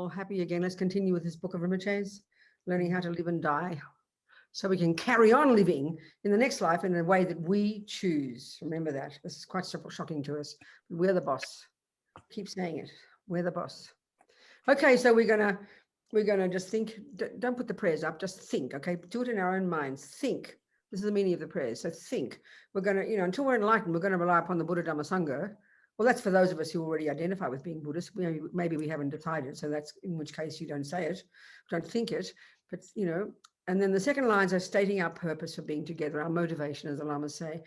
all happy again. Let's continue with this book of Rinpoche's, learning how to live and die, so we can carry on living in the next life in a way that we choose. Remember that. This is quite shocking to us. We're the boss. Keep saying it. We're the boss. Okay, so we're gonna just think. Don't put the prayers up. Just think. Okay, do it in our own minds. Think. This is the meaning of the prayers. So think. We're gonna, until we're enlightened, we're gonna rely upon the Buddha, Dhamma, Sangha. Well, that's for those of us who already identify with being Buddhist. Maybe we haven't decided, so that's in which case you don't say it, don't think it. But and then the second lines are stating our purpose for being together, our motivation, as the Lamas say.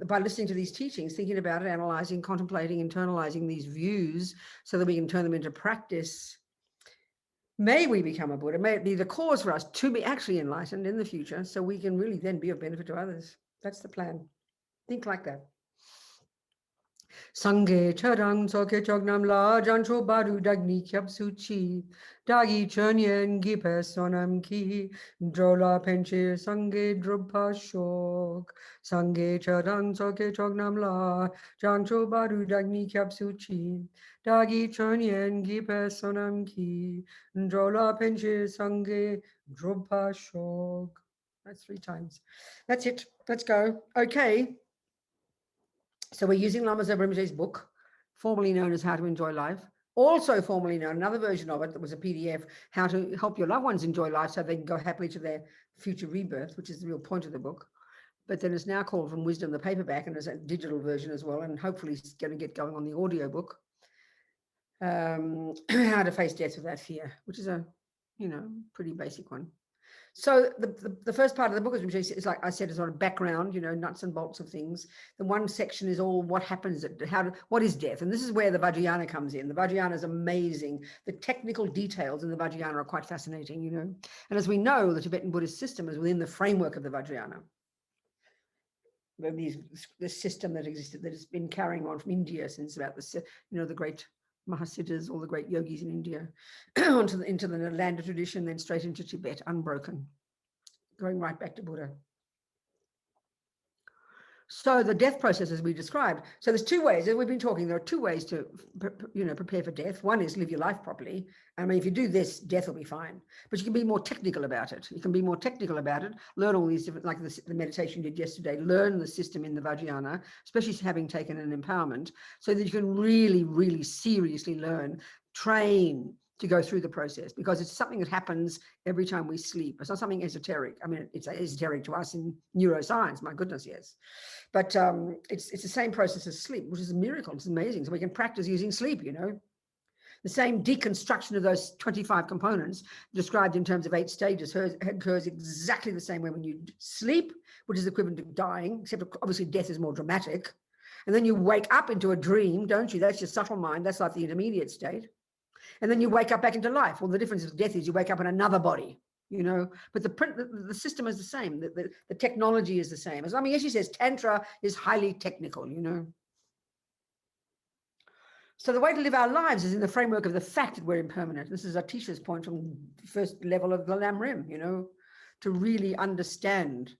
By listening to these teachings, thinking about it, analyzing, contemplating, internalizing these views so that we can turn them into practice. May we become a Buddha, may it be the cause for us to be actually enlightened in the future, so we can really then be of benefit to others. That's the plan. Think like that. Sangye charang soke chognam la jancho baru dagni kyab suchi dagi chönyen gipe sonam ki drola penche sangye drupa shok sangye charang soke chognam la jancho baru dagni kyab suchi dagi chönyen gipe sonam ki drola penche sangye drupa shok. That's 3 times. That's it. Let's go. Okay. So we're using Lama Zopa Rinpoche's book, formerly known as How to Enjoy Life, also formerly known, another version of it that was a PDF, How to Help Your Loved Ones Enjoy Life so they can go happily to their future rebirth, which is the real point of the book. But then it's now called From Wisdom, the paperback, and there's a digital version as well, and hopefully it's going to get going on the audio book. How to Face Death Without Fear, which is a, pretty basic one. So the first part of the book is, like I said, is sort of background, nuts and bolts of things. The one section is all what happens, what is death? And this is where the Vajrayana comes in. The Vajrayana is amazing. The technical details in the Vajrayana are quite fascinating, And as we know, the Tibetan Buddhist system is within the framework of the Vajrayana. This system that existed, that has been carrying on from India since about the great Mahasiddhas, all the great yogis in India, into the Nalanda tradition, then straight into Tibet, unbroken, going right back to Buddha. So the death process, as we described, so there's 2 ways, as we've been talking, there are 2 ways to, prepare for death. One is live your life properly. I mean, if you do this, death will be fine. But you can be more technical about it. Learn all these different, like the meditation you did yesterday, learn the system in the Vajrayana, especially having taken an empowerment, so that you can really, really seriously learn, train to go through the process, because it's something that happens every time we sleep. It's not something esoteric. I mean, it's esoteric to us in neuroscience, my goodness, yes. But it's the same process as sleep, which is a miracle. It's amazing. So we can practice using sleep, The same deconstruction of those 25 components described in terms of 8 stages occurs exactly the same way when you sleep, which is equivalent to dying, except obviously death is more dramatic. And then you wake up into a dream, don't you? That's your subtle mind. That's like the intermediate state. And then you wake up back into life. Well, the difference with death is you wake up in another body, but the system is the same. The technology is the same. I mean, as she says, Tantra is highly technical, So the way to live our lives is in the framework of the fact that we're impermanent. This is Atisha's point from the first level of the Lam Rim, to really understand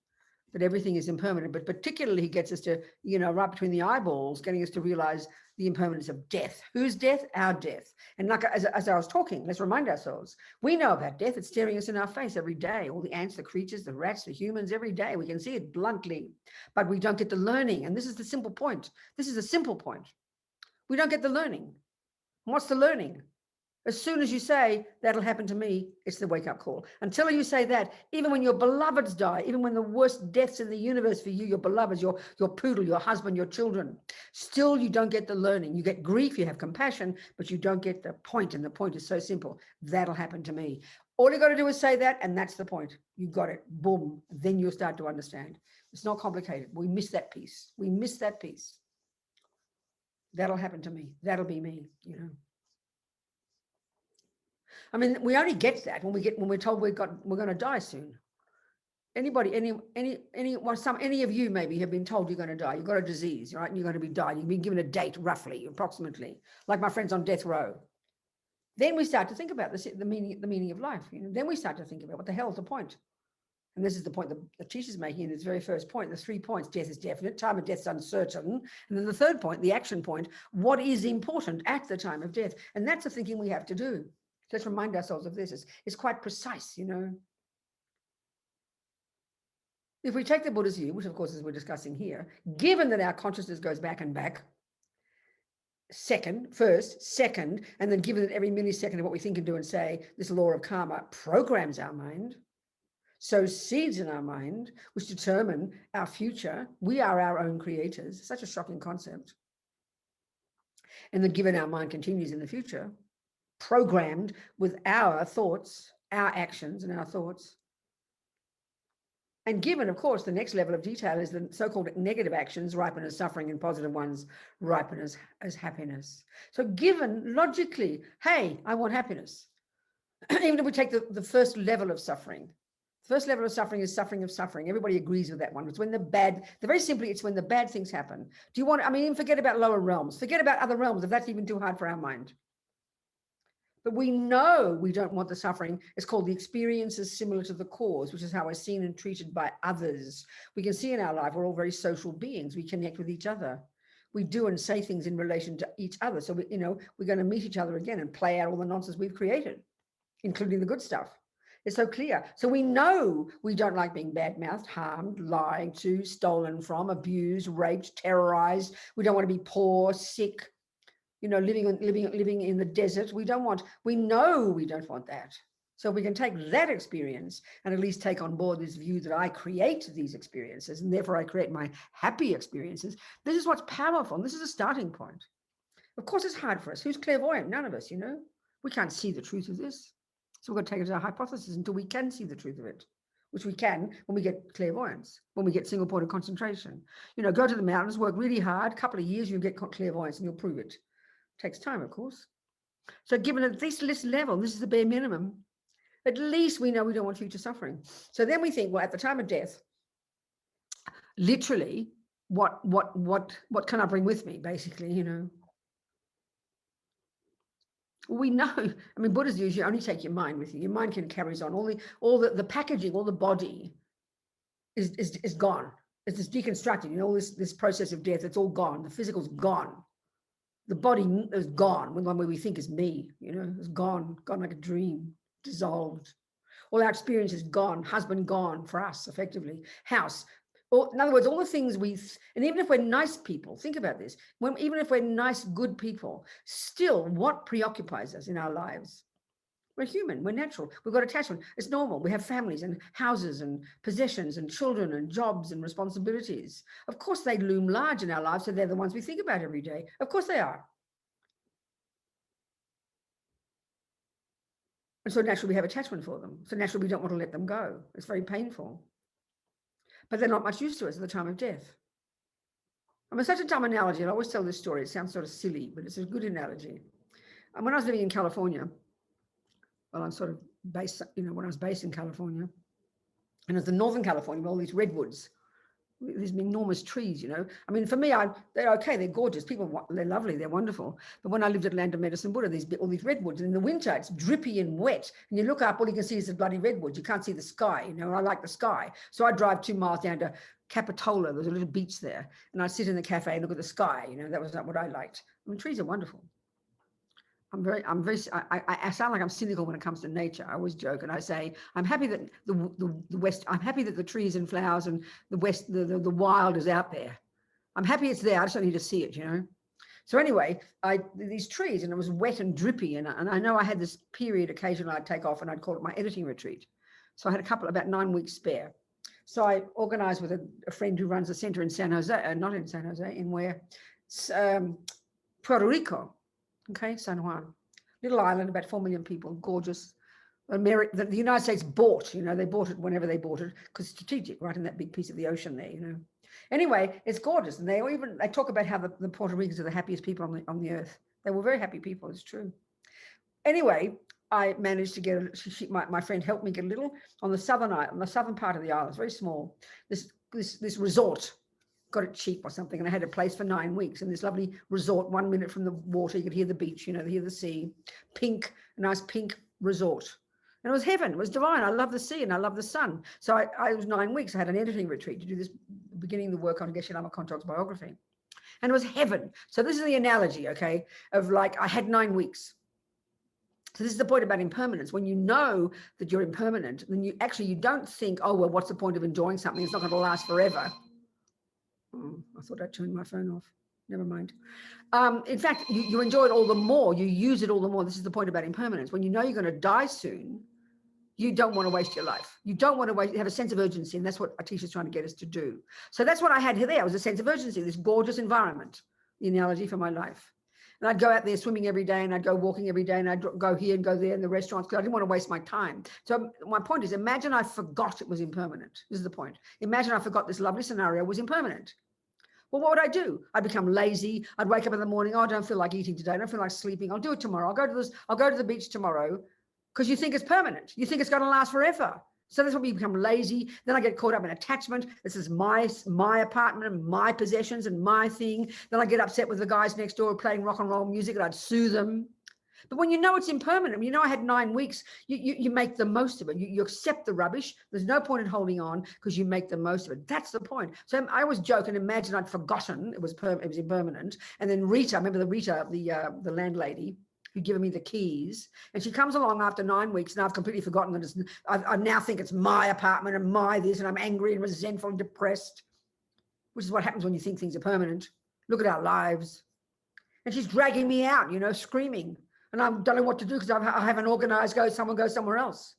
that everything is impermanent, but particularly he gets us to, right between the eyeballs, getting us to realize the impermanence of death. Whose death? Our death. And like as I was talking, let's remind ourselves, we know about death. It's staring us in our face every day. All the ants, the creatures, the rats, the humans, every day. We can see it bluntly, but we don't get the learning. And this is the simple point. This is a simple point. We don't get the learning. What's the learning? As soon as you say, that'll happen to me, it's the wake-up call. Until you say that, even when your beloveds die, even when the worst deaths in the universe for you, your beloveds, your poodle, your husband, your children, still you don't get the learning. You get grief, you have compassion, but you don't get the point, and the point is so simple. That'll happen to me. All you got to do is say that, and that's the point. You got it. Boom. Then you'll start to understand. It's not complicated. We miss that piece. We miss that piece. That'll happen to me. That'll be me, I mean, we only get that when we're told we're going to die soon. Any of you maybe have been told you're going to die. You've got a disease, right? And you're going to be dying. You've been given a date, roughly, approximately, like my friends on death row. Then we start to think about the meaning of life. Then we start to think about what the hell is the point. And this is the point that the teacher's making in its very first point. The 3 points: death is definite, time of death is uncertain. And then the third point, the action point, what is important at the time of death? And that's the thinking we have to do. Let's remind ourselves of this. It's quite precise, you know. If we take the Buddha's view, which of course is we're discussing here, given that our consciousness goes back and back, first, second, and then given that every millisecond of what we think and do and say, this law of karma programs our mind, sows seeds in our mind, which determine our future. We are our own creators. Such a shocking concept. And then given our mind continues in the future, programmed with our thoughts, our actions and our thoughts. And given, of course, the next level of detail is the so-called negative actions ripen as suffering and positive ones ripen as happiness. So given logically, hey, I want happiness. Even if we take the first level of suffering, the first level of suffering is suffering of suffering. Everybody agrees with that one. It's when very simply, it's when the bad things happen. Do you want, I mean, even forget about lower realms, forget about other realms if that's even too hard for our mind. But we know we don't want the suffering. It's called the experiences similar to the cause, which is how we're seen and treated by others. We can see in our life, we're all very social beings. We connect with each other. We do and say things in relation to each other. So, we're going to meet each other again and play out all the nonsense we've created, including the good stuff. It's so clear. So we know we don't like being bad-mouthed, harmed, lied to, stolen from, abused, raped, terrorized. We don't want to be poor, sick, living in the desert. We know we don't want that. So we can take that experience and at least take on board this view that I create these experiences and therefore I create my happy experiences. This is what's powerful. And this is a starting point. Of course, it's hard for us. Who's clairvoyant? None of us, We can't see the truth of this. So we're going to take it as our hypothesis until we can see the truth of it, which we can when we get clairvoyance, when we get single point of concentration. Go to the mountains, work really hard, a couple of years, you'll get clairvoyance and you'll prove it. Takes time, of course. So given at this level, this is the bare minimum, at least we know we don't want future suffering. So then we think, well, at the time of death, literally, what can I bring with me, basically, We know, I mean, Buddha's view is you only take your mind with you. Your mind carries on. All the packaging, all the body is gone. It's deconstructed. All this process of death, it's all gone. The physical's gone. The body is gone. The one where we think is me, is gone like a dream, dissolved. All our experience is gone. Husband gone for us, effectively. House. In other words, all the things and even if we're nice people, think about this. Even if we're nice, good people, still, what preoccupies us in our lives? We're human. We're natural. We've got attachment. It's normal. We have families and houses and possessions and children and jobs and responsibilities. Of course, they loom large in our lives, so they're the ones we think about every day. Of course they are. And so naturally, we have attachment for them. So naturally, we don't want to let them go. It's very painful. But they're not much use to us at the time of death. I mean, such a dumb analogy. I always tell this story. It sounds sort of silly, but it's a good analogy. And when I was living in California, well, I'm sort of based, when I was based in California, and it's the Northern California, with all these redwoods, these enormous trees, I mean, for me, they're okay, they're gorgeous. People, they're lovely, they're wonderful. But when I lived at Land of Medicine Buddha, all these redwoods, and in the winter, it's drippy and wet. And you look up, all you can see is the bloody redwoods. You can't see the sky, and I like the sky. So I drive 2 miles down to Capitola. There's a little beach there. And I sit in the cafe and look at the sky. That was not what I liked. I mean, trees are wonderful. I sound like I'm cynical when it comes to nature. I always joke and I say, I'm happy that the West, I'm happy that the trees and flowers and the West, the wild is out there. I'm happy it's there. I just don't need to see it, So anyway, these trees, and it was wet and drippy. And I know I had this period occasionally I'd take off and I'd call it my editing retreat. So I had about 9 weeks spare. So I organized with a friend who runs a center in San Jose, not in San Jose, in where, Puerto Rico. Okay, San Juan, little island, about 4 million people, gorgeous. The United States bought, they bought it whenever they bought it because it's strategic, right in that big piece of the ocean there, Anyway, it's gorgeous, and they talk about how the Puerto Ricans are the happiest people on the earth. They were very happy people. It's true. Anyway, I managed to get my friend helped me get a little on the southern part of the island. It's very small. This resort. Got it cheap or something, and I had a place for 9 weeks in this lovely resort. 1 minute from the water, you could hear the beach, hear the sea. Nice pink resort, and it was heaven. It was divine. I love the sea and I love the sun. So I was 9 weeks. I had an editing retreat to do this, beginning the work on Geshe Lama Kontrok's biography, and it was heaven. So this is the analogy, okay, of like I had 9 weeks. So this is the point about impermanence. When you know that you're impermanent, then you don't think, oh, well, what's the point of enjoying something? It's not going to last forever. Oh, I thought I'd turned my phone off. Never mind. In fact, you enjoy it all the more. You use it all the more. This is the point about impermanence. When you know you're going to die soon, you don't want to waste your life. You don't want to have a sense of urgency, and that's what Atisha's trying to get us to do. So that's what I had there. Was a sense of urgency, this gorgeous environment, the analogy for my life. And I'd go out there swimming every day, and I'd go walking every day, and I'd go here and go there in the restaurants because I didn't want to waste my time. So my point is, imagine I forgot it was impermanent. This is the point. Imagine I forgot this lovely scenario was impermanent. Well, what would I do? I'd become lazy. I'd wake up in the morning. Oh, I don't feel like eating today. I don't feel like sleeping. I'll do it tomorrow. I'll go to the beach tomorrow, because you think it's permanent. You think it's going to last forever. So that's when we become lazy. Then I get caught up in attachment. This is my apartment and my possessions and my thing. Then I get upset with the guys next door playing rock and roll music, and I'd sue them. But when you know it's impermanent, when you know I had 9 weeks, you make the most of it. You accept the rubbish. There's no point in holding on because you make the most of it. That's the point. So I always joke and imagine I'd forgotten it was impermanent. And then Rita, remember the landlady, who'd given me the keys, and she comes along after 9 weeks, and I've completely forgotten that I now think it's my apartment and my this, and I'm angry and resentful and depressed, which is what happens when you think things are permanent. Look at our lives. And she's dragging me out, screaming, and I don't know what to do because I haven't organized, someone go somewhere else.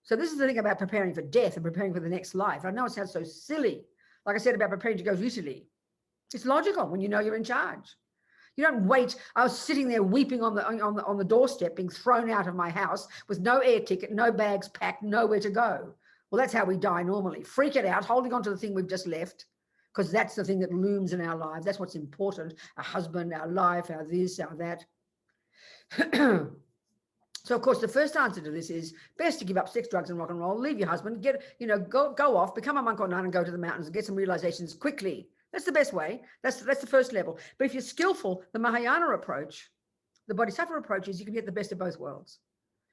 So this is the thing about preparing for death and preparing for the next life. I know it sounds so silly. Like I said about preparing to go to Italy. It's logical when you know you're in charge. You don't wait. I was sitting there weeping on the doorstep, being thrown out of my house with no air ticket, no bags packed, nowhere to go. Well, that's how we die normally. Freak it out, holding on to the thing we've just left, because that's the thing that looms in our lives. That's what's important. Our husband, our life, our this, our that. So, of course, the first answer to this is best to give up sex, drugs, and rock and roll. Leave your husband, go off, become a monk or nun, and go to the mountains and get some realizations quickly. That's the best way. That's the first level. But if you're skillful, the Mahayana approach, the Bodhisattva approach is you can get the best of both worlds.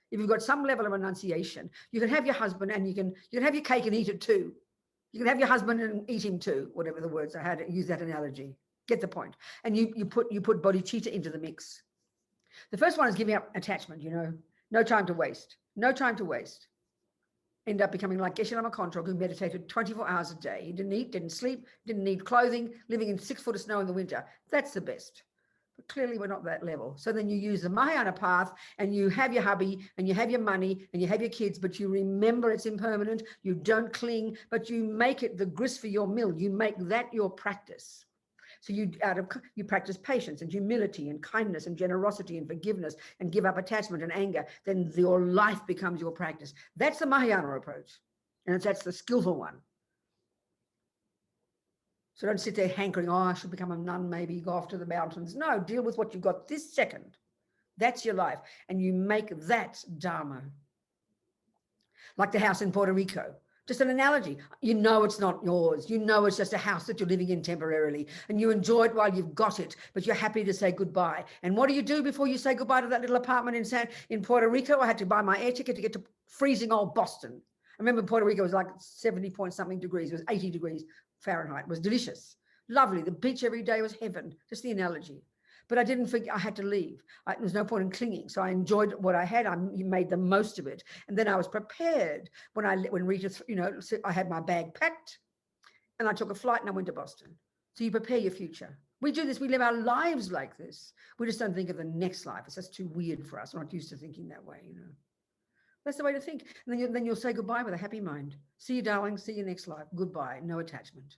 If you've got some level of renunciation, you can have your husband and you can have your cake and eat it too. You can have your husband and eat him too, whatever the words I had to use that analogy. Get the point. And you put bodhicitta into the mix. The first one is giving up attachment, no time to waste. No time to waste. End up becoming like Geshe Lama Kontrok, who meditated 24 hours a day. He didn't eat, didn't sleep, didn't need clothing, living in 6 foot of snow in the winter. That's the best. But clearly we're not that level. So then you use the Mahayana path, and you have your hubby and you have your money and you have your kids, but you remember it's impermanent. You don't cling, but you make it the grist for your mill. You make that your practice. So you practice patience and humility and kindness and generosity and forgiveness and give up attachment and anger. Then your life becomes your practice. That's the Mahayana approach. And that's the skillful one. So don't sit there hankering, oh, I should become a nun, maybe go off to the mountains. No, deal with what you've got this second. That's your life. And you make that Dharma. Like the house in Puerto Rico. Just an analogy. You know it's not yours. You know it's just a house that you're living in temporarily, and you enjoy it while you've got it, but you're happy to say goodbye. And what do you do before you say goodbye to that little apartment in Puerto Rico? I had to buy my air ticket to get to freezing old Boston. I remember Puerto Rico was like 70 point something degrees. It was 80 degrees Fahrenheit. It was delicious. Lovely. The beach every day was heaven. Just the analogy. But I didn't think I had to leave. There was no point in clinging. So I enjoyed what I had. You made the most of it. And then I was prepared when Rita, I had my bag packed and I took a flight and I went to Boston. So you prepare your future. We do this. We live our lives like this. We just don't think of the next life. It's just too weird for us. We're not used to thinking that way, That's the way to think. And then you'll say goodbye with a happy mind. See you, darling. See you next life. Goodbye. No attachment.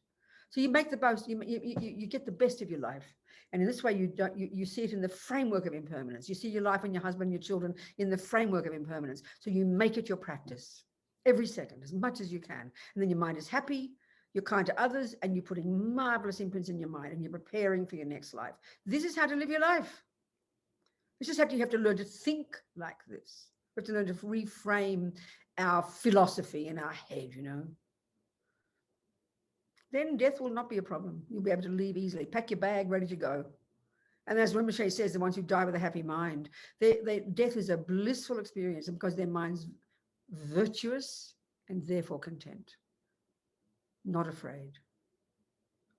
So you make the most. You get the best of your life. And in this way, you see it in the framework of impermanence. You see your life and your husband, your children in the framework of impermanence. So you make it your practice every second, as much as you can. And then your mind is happy, you're kind to others, and you're putting marvelous imprints in your mind, and you're preparing for your next life. This is how to live your life. It's just you have to learn to think like this. We have to learn to reframe our philosophy in our head, Then death will not be a problem. You'll be able to leave easily. Pack your bag, ready to go. And as Rinpoche says, the ones who die with a happy mind, death is a blissful experience because their mind's virtuous and therefore content, not afraid.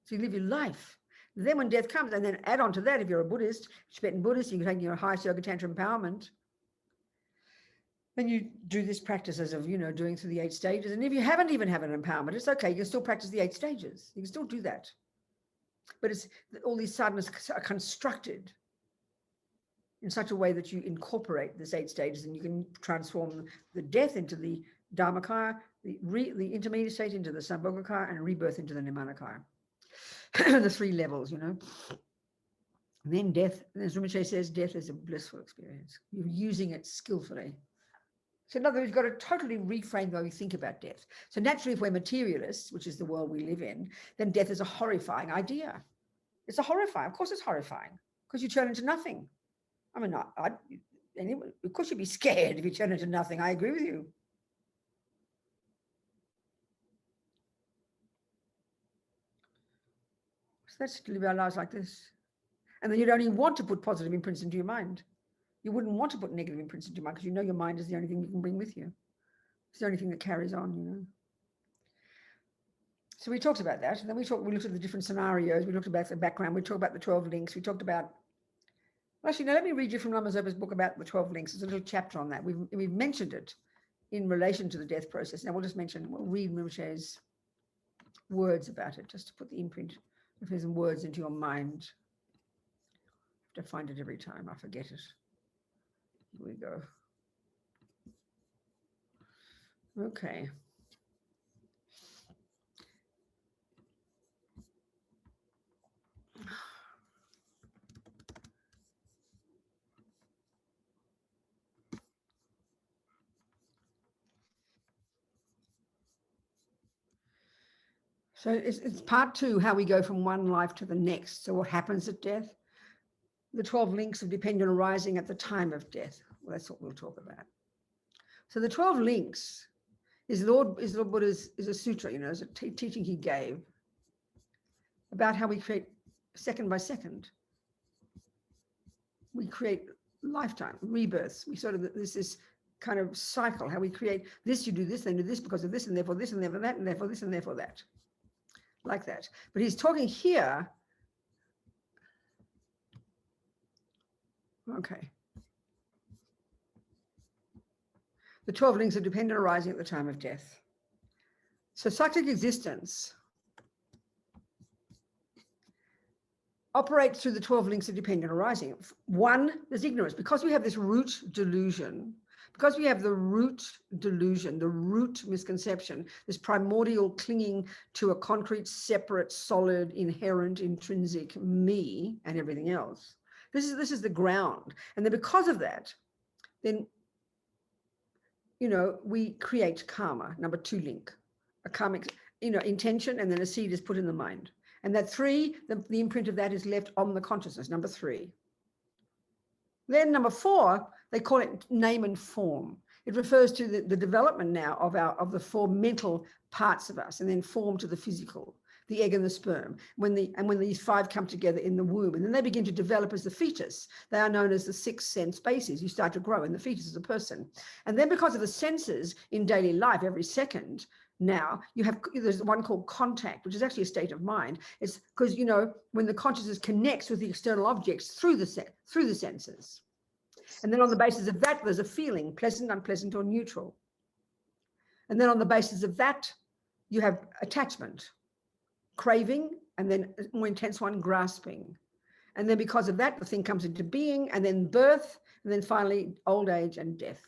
So you live your life. Then when death comes, and then add on to that, if you're a Buddhist, Tibetan Buddhist, you can take your highest yoga tantra empowerment. And you do this practice as of, doing through the 8 stages. And if you haven't even had an empowerment, it's okay. You can still practice the 8 stages. You can still do that. But it's all these sadhanas are constructed in such a way that you incorporate this 8 stages, and you can transform the death into the Dharmakaya, the intermediate state into the Sambhogakaya, and rebirth into the Nirmanakaya. The 3 levels, And then death, as Rinpoche says, death is a blissful experience. You're using it skillfully. So in other words, you've got to totally reframe the way we think about death. So naturally, if we're materialists, which is the world we live in, then death is a horrifying idea. It's a horrifying. Of course it's horrifying, because you turn into nothing. I mean, anyway, of course you'd be scared if you turn into nothing. I agree with you. So let's live our lives like this. And then you'd only want to put positive imprints into your mind. You wouldn't want to put negative imprints into your mind, because you know your mind is the only thing you can bring with you. It's the only thing that carries on, So we talked about that. And then we looked at the different scenarios. We looked about the background. We talked about the 12 links. We talked about, actually, now let me read you from Lama Zopa's book about the 12 links. There's a little chapter on that. We've mentioned it in relation to the death process. Now we'll read Rinpoche's words about it, just to put the imprint of his words into your mind. I have to find it every time. I forget it. Here we go. Okay. So it's part 2, how we go from one life to the next. So what happens at death? The 12 links of dependent arising at the time of death. Well, that's what we'll talk about. So the 12 links is Lord Buddha's is a sutra, is a teaching he gave about how we create second by second. We create lifetime, rebirths. We sort of, this kind of cycle, how we create this, you do this, then do this because of this, and therefore this, and therefore that, and therefore this, and therefore that. Like that. But he's talking here. Okay. The 12 links are dependent arising at the time of death. So cyclic existence operates through the 12 links of dependent arising. 1, there's ignorance. Because we have this root delusion, because we have the root delusion, the root misconception, this primordial clinging to a concrete, separate, solid, inherent, intrinsic me and everything else. This is the ground. And then because of that, then, we create karma, number 2 link, a karmic, intention, and then a seed is put in the mind. And that 3, the imprint of that is left on the consciousness, number 3. Then number 4, they call it name and form. It refers to the development now of the 4 mental parts of us, and then form to the physical, the egg and the sperm. When these 5 come together in the womb, and then they begin to develop as the fetus, they are known as the 6 sense bases. You start to grow in the fetus as a person. And then because of the senses in daily life, every second, now there's one called contact, which is actually a state of mind. It's because when the consciousness connects with the external objects through the senses, and then on the basis of that there's a feeling, pleasant, unpleasant, or neutral. And then on the basis of that you have attachment, craving, and then a more intense one, grasping. And then because of that the thing comes into being, and then birth, and then finally old age and death.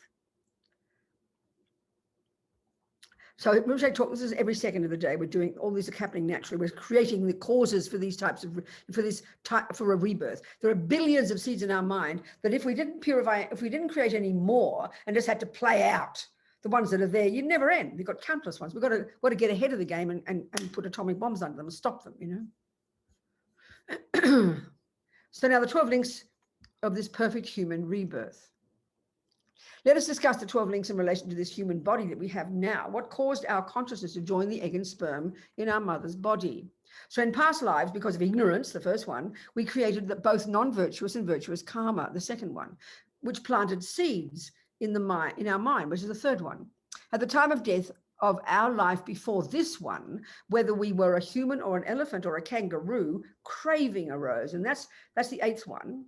So Rinpoche talk, this is every second of the day. We're doing all these are happening naturally. We're creating the causes for these types of, for a rebirth. There are billions of seeds in our mind that if we didn't purify, if we didn't create any more and just had to play out the ones that are there, you'd never end. We've got countless ones. We've got to get ahead of the game and put atomic bombs under them and stop them, So now the 12 links of this perfect human rebirth. Let us discuss the 12 links in relation to this human body that we have now. What caused our consciousness to join the egg and sperm in our mother's body? So in past lives, because of ignorance, the first one, we created both non-virtuous and virtuous karma, the second one, which planted seeds in our mind, which is the third one. At the time of death of our life before this one, whether we were a human or an elephant or a kangaroo, craving arose. And that's the 8th one.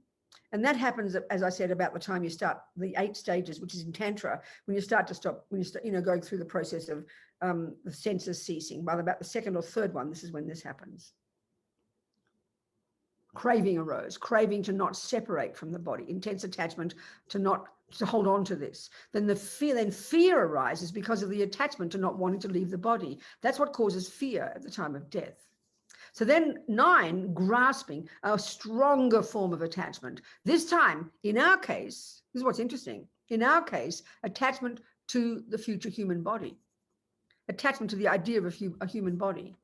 And that happens, as I said, about the time you start the 8 stages, which is in Tantra, when you start to stop, when you start, going through the process of the senses ceasing. By about the 2nd or 3rd one, this is when this happens. Craving arose, craving to not separate from the body, intense attachment to hold on to this. Then fear arises because of the attachment to not wanting to leave the body. That's what causes fear at the time of death. So then 9, grasping, a stronger form of attachment. This time, in our case, this is what's interesting. In our case, attachment to the future human body, attachment to the idea of a human body.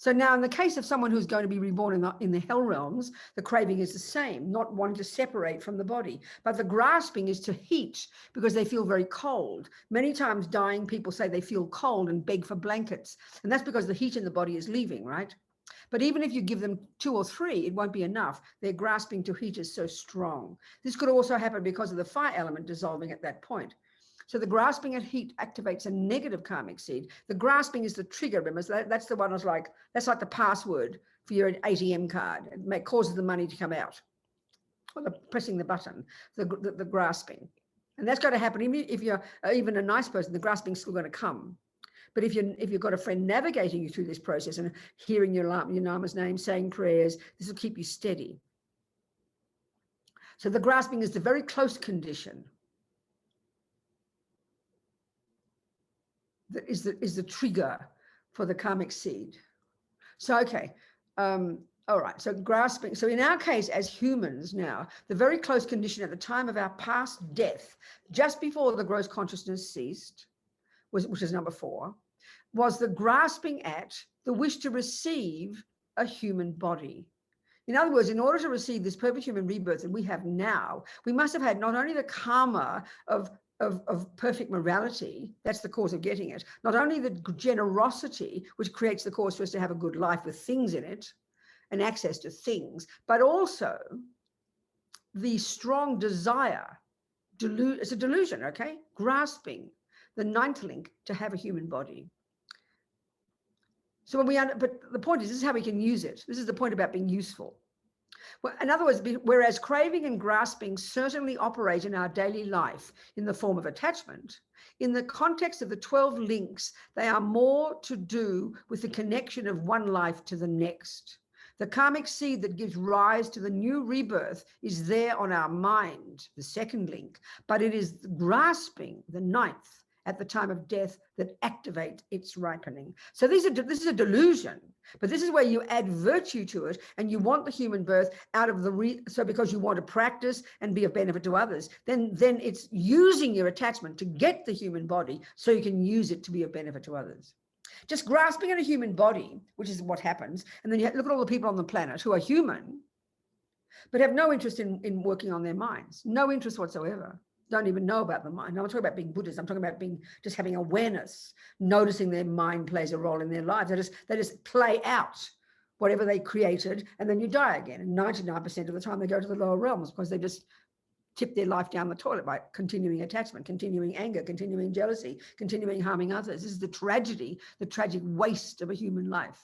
So now in the case of someone who's going to be reborn in the hell realms, the craving is the same, not wanting to separate from the body. But the grasping is to heat because they feel very cold. Many times dying people say they feel cold and beg for blankets. And that's because the heat in the body is leaving, right? But even if you give them 2 or 3, it won't be enough. Their grasping to heat is so strong. This could also happen because of the fire element dissolving at that point. So the grasping at heat activates a negative karmic seed. The grasping is the trigger. Remember, that's the one that's like the password for your ATM card. It causes the money to come out. Or pressing the button, the grasping. And that's going to happen even if you're even a nice person. The grasping is still going to come. But if you've got a friend navigating you through this process and hearing your Lama's name, saying prayers, this will keep you steady. So the grasping is the very close condition. That is the trigger for the karmic seed. So, okay. All right. So grasping. So in our case, as humans now, the very close condition at the time of our past death, just before the gross consciousness ceased, which is number 4, was the grasping at the wish to receive a human body. In other words, in order to receive this perfect human rebirth that we have now, we must have had not only the karma of perfect morality, that's the cause of getting it, not only the generosity, which creates the cause for us to have a good life with things in it and access to things, but also the strong desire, it's a delusion, okay? Grasping the 9th link to have a human body. So but the point is, this is how we can use it. This is the point about being useful. Well, in other words, whereas craving and grasping certainly operate in our daily life in the form of attachment, in the context of the 12 links, they are more to do with the connection of one life to the next. The karmic seed that gives rise to the new rebirth is there on our mind, the 2nd link, but it is grasping, the 9th, at the time of death that activate its ripening. So this is a delusion, but this is where you add virtue to it, and you want the human birth out of so because you want to practice and be of benefit to others, then it's using your attachment to get the human body so you can use it to be of benefit to others. Just grasping at a human body, which is what happens, and then you look at all the people on the planet who are human, but have no interest in working on their minds, no interest whatsoever. Don't even know about the mind. I'm not talking about being Buddhist. I'm talking about just having awareness, noticing their mind plays a role in their lives. They just play out whatever they created, and then you die again. And 99% of the time they go to the lower realms because they just tip their life down the toilet by continuing attachment, continuing anger, continuing jealousy, continuing harming others. This is the tragedy, the tragic waste of a human life.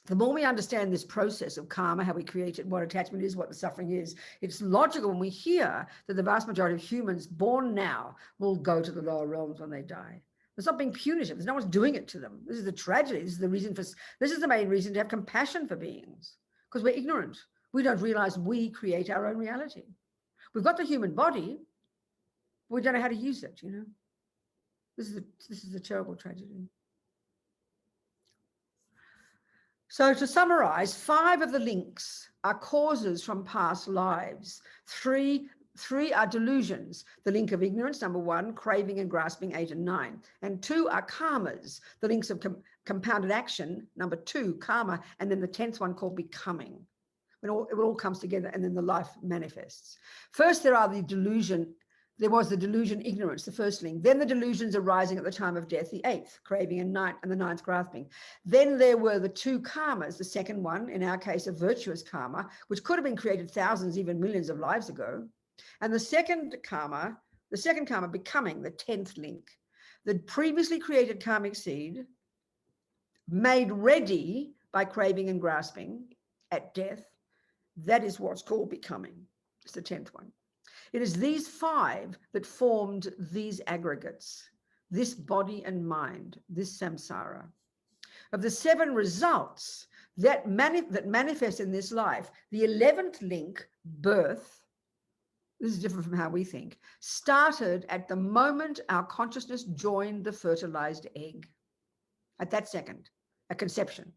The more we understand this process of karma, how we create it, what attachment is, what the suffering is, it's logical when we hear that the vast majority of humans born now will go to the lower realms when they die. It's not being punitive. There's no one's doing it to them. This is the tragedy. This is the main reason to have compassion for beings, because we're ignorant. We don't realize we create our own reality. We've got the human body, but we don't know how to use it, This is a terrible tragedy. So to summarize, 5 of the links are causes from past lives. 3 are delusions, the link of ignorance, number 1, craving and grasping, 8 and 9. And 2 are karmas, the links of compounded action, number 2, karma, and then the 10th one called becoming. It all comes together, and then the life manifests. First, there was the delusion ignorance, the first link. Then the delusions arising at the time of death, the 8th, craving, and the 9th, grasping. Then there were the 2 karmas, the second one, in our case, a virtuous karma, which could have been created thousands, even millions of lives ago. And the second karma becoming the 10th link. The previously created karmic seed made ready by craving and grasping at death That is what's called becoming. It's the 10th one. It is these 5 that formed these aggregates, this body and mind, this samsara. Of the 7 results that manifest in this life, the 11th link, birth, this is different from how we think, started at the moment our consciousness joined the fertilized egg. At that second, a conception.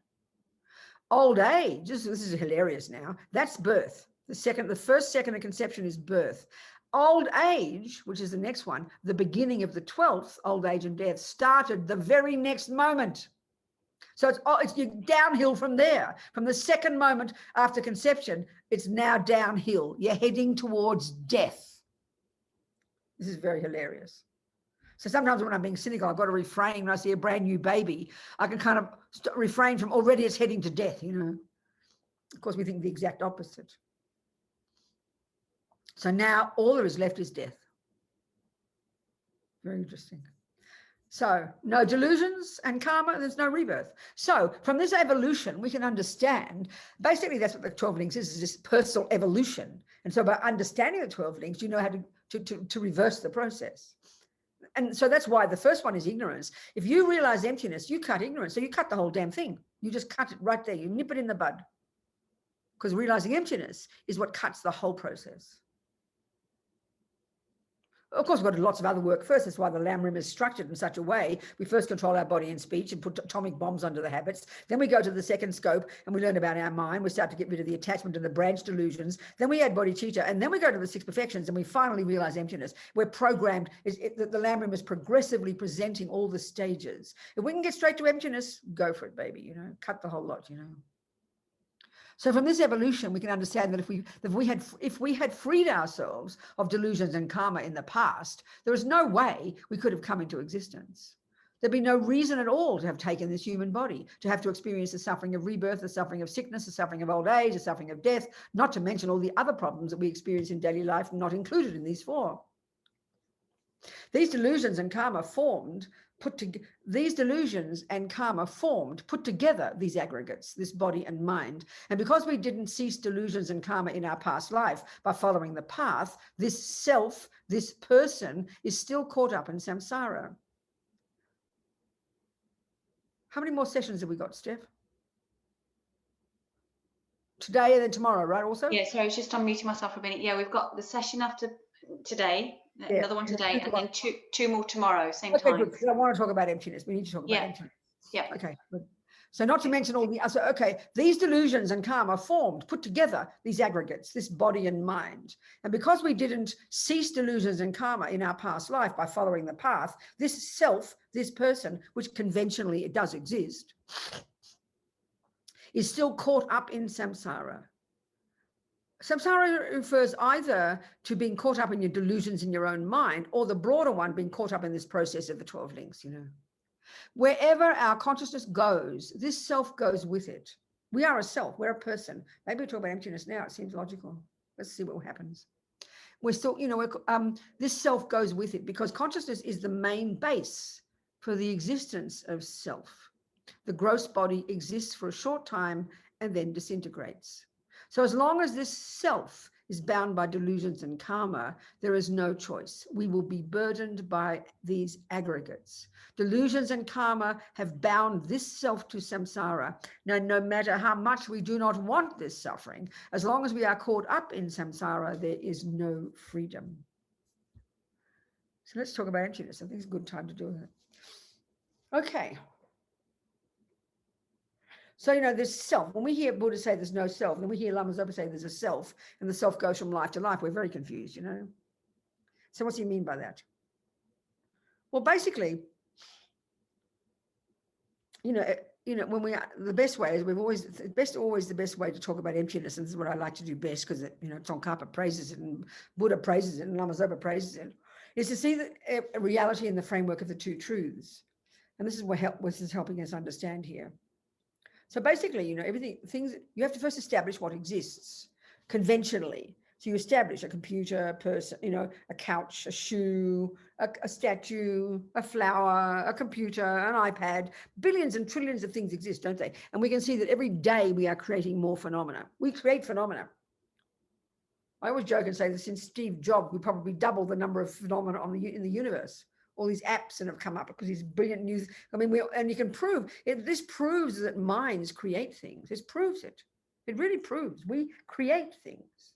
Old age, this is hilarious now, that's birth. The first second of conception is birth. Old age, which is the next one, the beginning of the 12th, old age and death, started the very next moment. So it's downhill from there. From the second moment after conception, it's now downhill. You're heading towards death. This is very hilarious. So sometimes when I'm being cynical, I've got to refrain. When I see a brand new baby, I can kind of refrain from already it's heading to death, you know. Of course, we think the exact opposite. So now all there is left is death. Very interesting. So no delusions and karma, there's no rebirth. So from this evolution, we can understand, basically that's what the 12 links is this personal evolution. And so by understanding the 12 links, you know how to reverse the process. And so that's why the first one is ignorance. If you realize emptiness, you cut ignorance. So you cut the whole damn thing. You just cut it right there. You nip it in the bud. Because realizing emptiness is what cuts the whole process. Of course, we've got lots of other work first. That's why the Lam Rim is structured in such a way. We first control our body and speech and put atomic bombs under the habits. Then we go to the second scope and we learn about our mind. We start to get rid of the attachment and the branch delusions. Then we add bodhicitta. And then we go to the 6 perfections and we finally realize emptiness. We're programmed. The Lam Rim is progressively presenting all the stages. If we can get straight to emptiness, go for it, baby. You know, cut the whole lot, you know. So from this evolution, we can understand that if we had freed ourselves of delusions and karma in the past, there is no way we could have come into existence. There'd be no reason at all to have taken this human body, to have to experience the suffering of rebirth, the suffering of sickness, the suffering of old age, the suffering of death, not to mention all the other problems that we experience in daily life, not included in these 4. These delusions and karma put together these aggregates, this body and mind. And because we didn't cease delusions and karma in our past life by following the path, this self, this person is still caught up in samsara. How many more sessions have we got, Steph? Today and then tomorrow, right, also? Yeah, sorry, I was just unmuting myself for a minute. Yeah, we've got the session after today, another one today, and then two more tomorrow, same time. Okay, good, because I want to talk about emptiness. We need to talk about emptiness. Yeah. Okay, good. So not to mention all the other, okay, these delusions and karma put together these aggregates, this body and mind. And because we didn't cease delusions and karma in our past life by following the path, this self, this person, which conventionally it does exist, is still caught up in samsara. Samsara refers either to being caught up in your delusions in your own mind, or the broader one, being caught up in this process of the 12 links, you know. Wherever our consciousness goes, this self goes with it. We are a self, we're a person. Maybe we'll talk about emptiness now, it seems logical. Let's see what happens. We're still, you know, this self goes with it because consciousness is the main base for the existence of self. The gross body exists for a short time and then disintegrates. So as long as this self is bound by delusions and karma, there is no choice. We will be burdened by these aggregates. Delusions and karma have bound this self to samsara. Now, no matter how much we do not want this suffering, as long as we are caught up in samsara, there is no freedom. So let's talk about emptiness. I think it's a good time to do that. Okay. So, you know, there's self. When we hear Buddha say there's no self, and we hear Lama Zopa say there's a self, and the self goes from life to life, we're very confused, you know. So what's he mean by that? Well, basically, you know, when we are, the best way is always the best way to talk about emptiness, and this is what I like to do best because, you know, Tsongkhapa praises it, and Buddha praises it, and Lama Zopa praises it, is to see the reality in the framework of the 2 truths. And this is what is helping us understand here. So basically, you know, you have to first establish what exists conventionally. So you establish a computer, a person, you know, a couch, a shoe, a statue, a flower, a computer, an iPad. Billions and trillions of things exist, don't they? And we can see that every day we are creating more phenomena. We create phenomena. I always joke and say that since Steve Jobs, we probably doubled the number of phenomena in the universe. All these apps that have come up because these brilliant news. I mean, and you can prove it. This proves that minds create things. This proves it. It really proves we create things.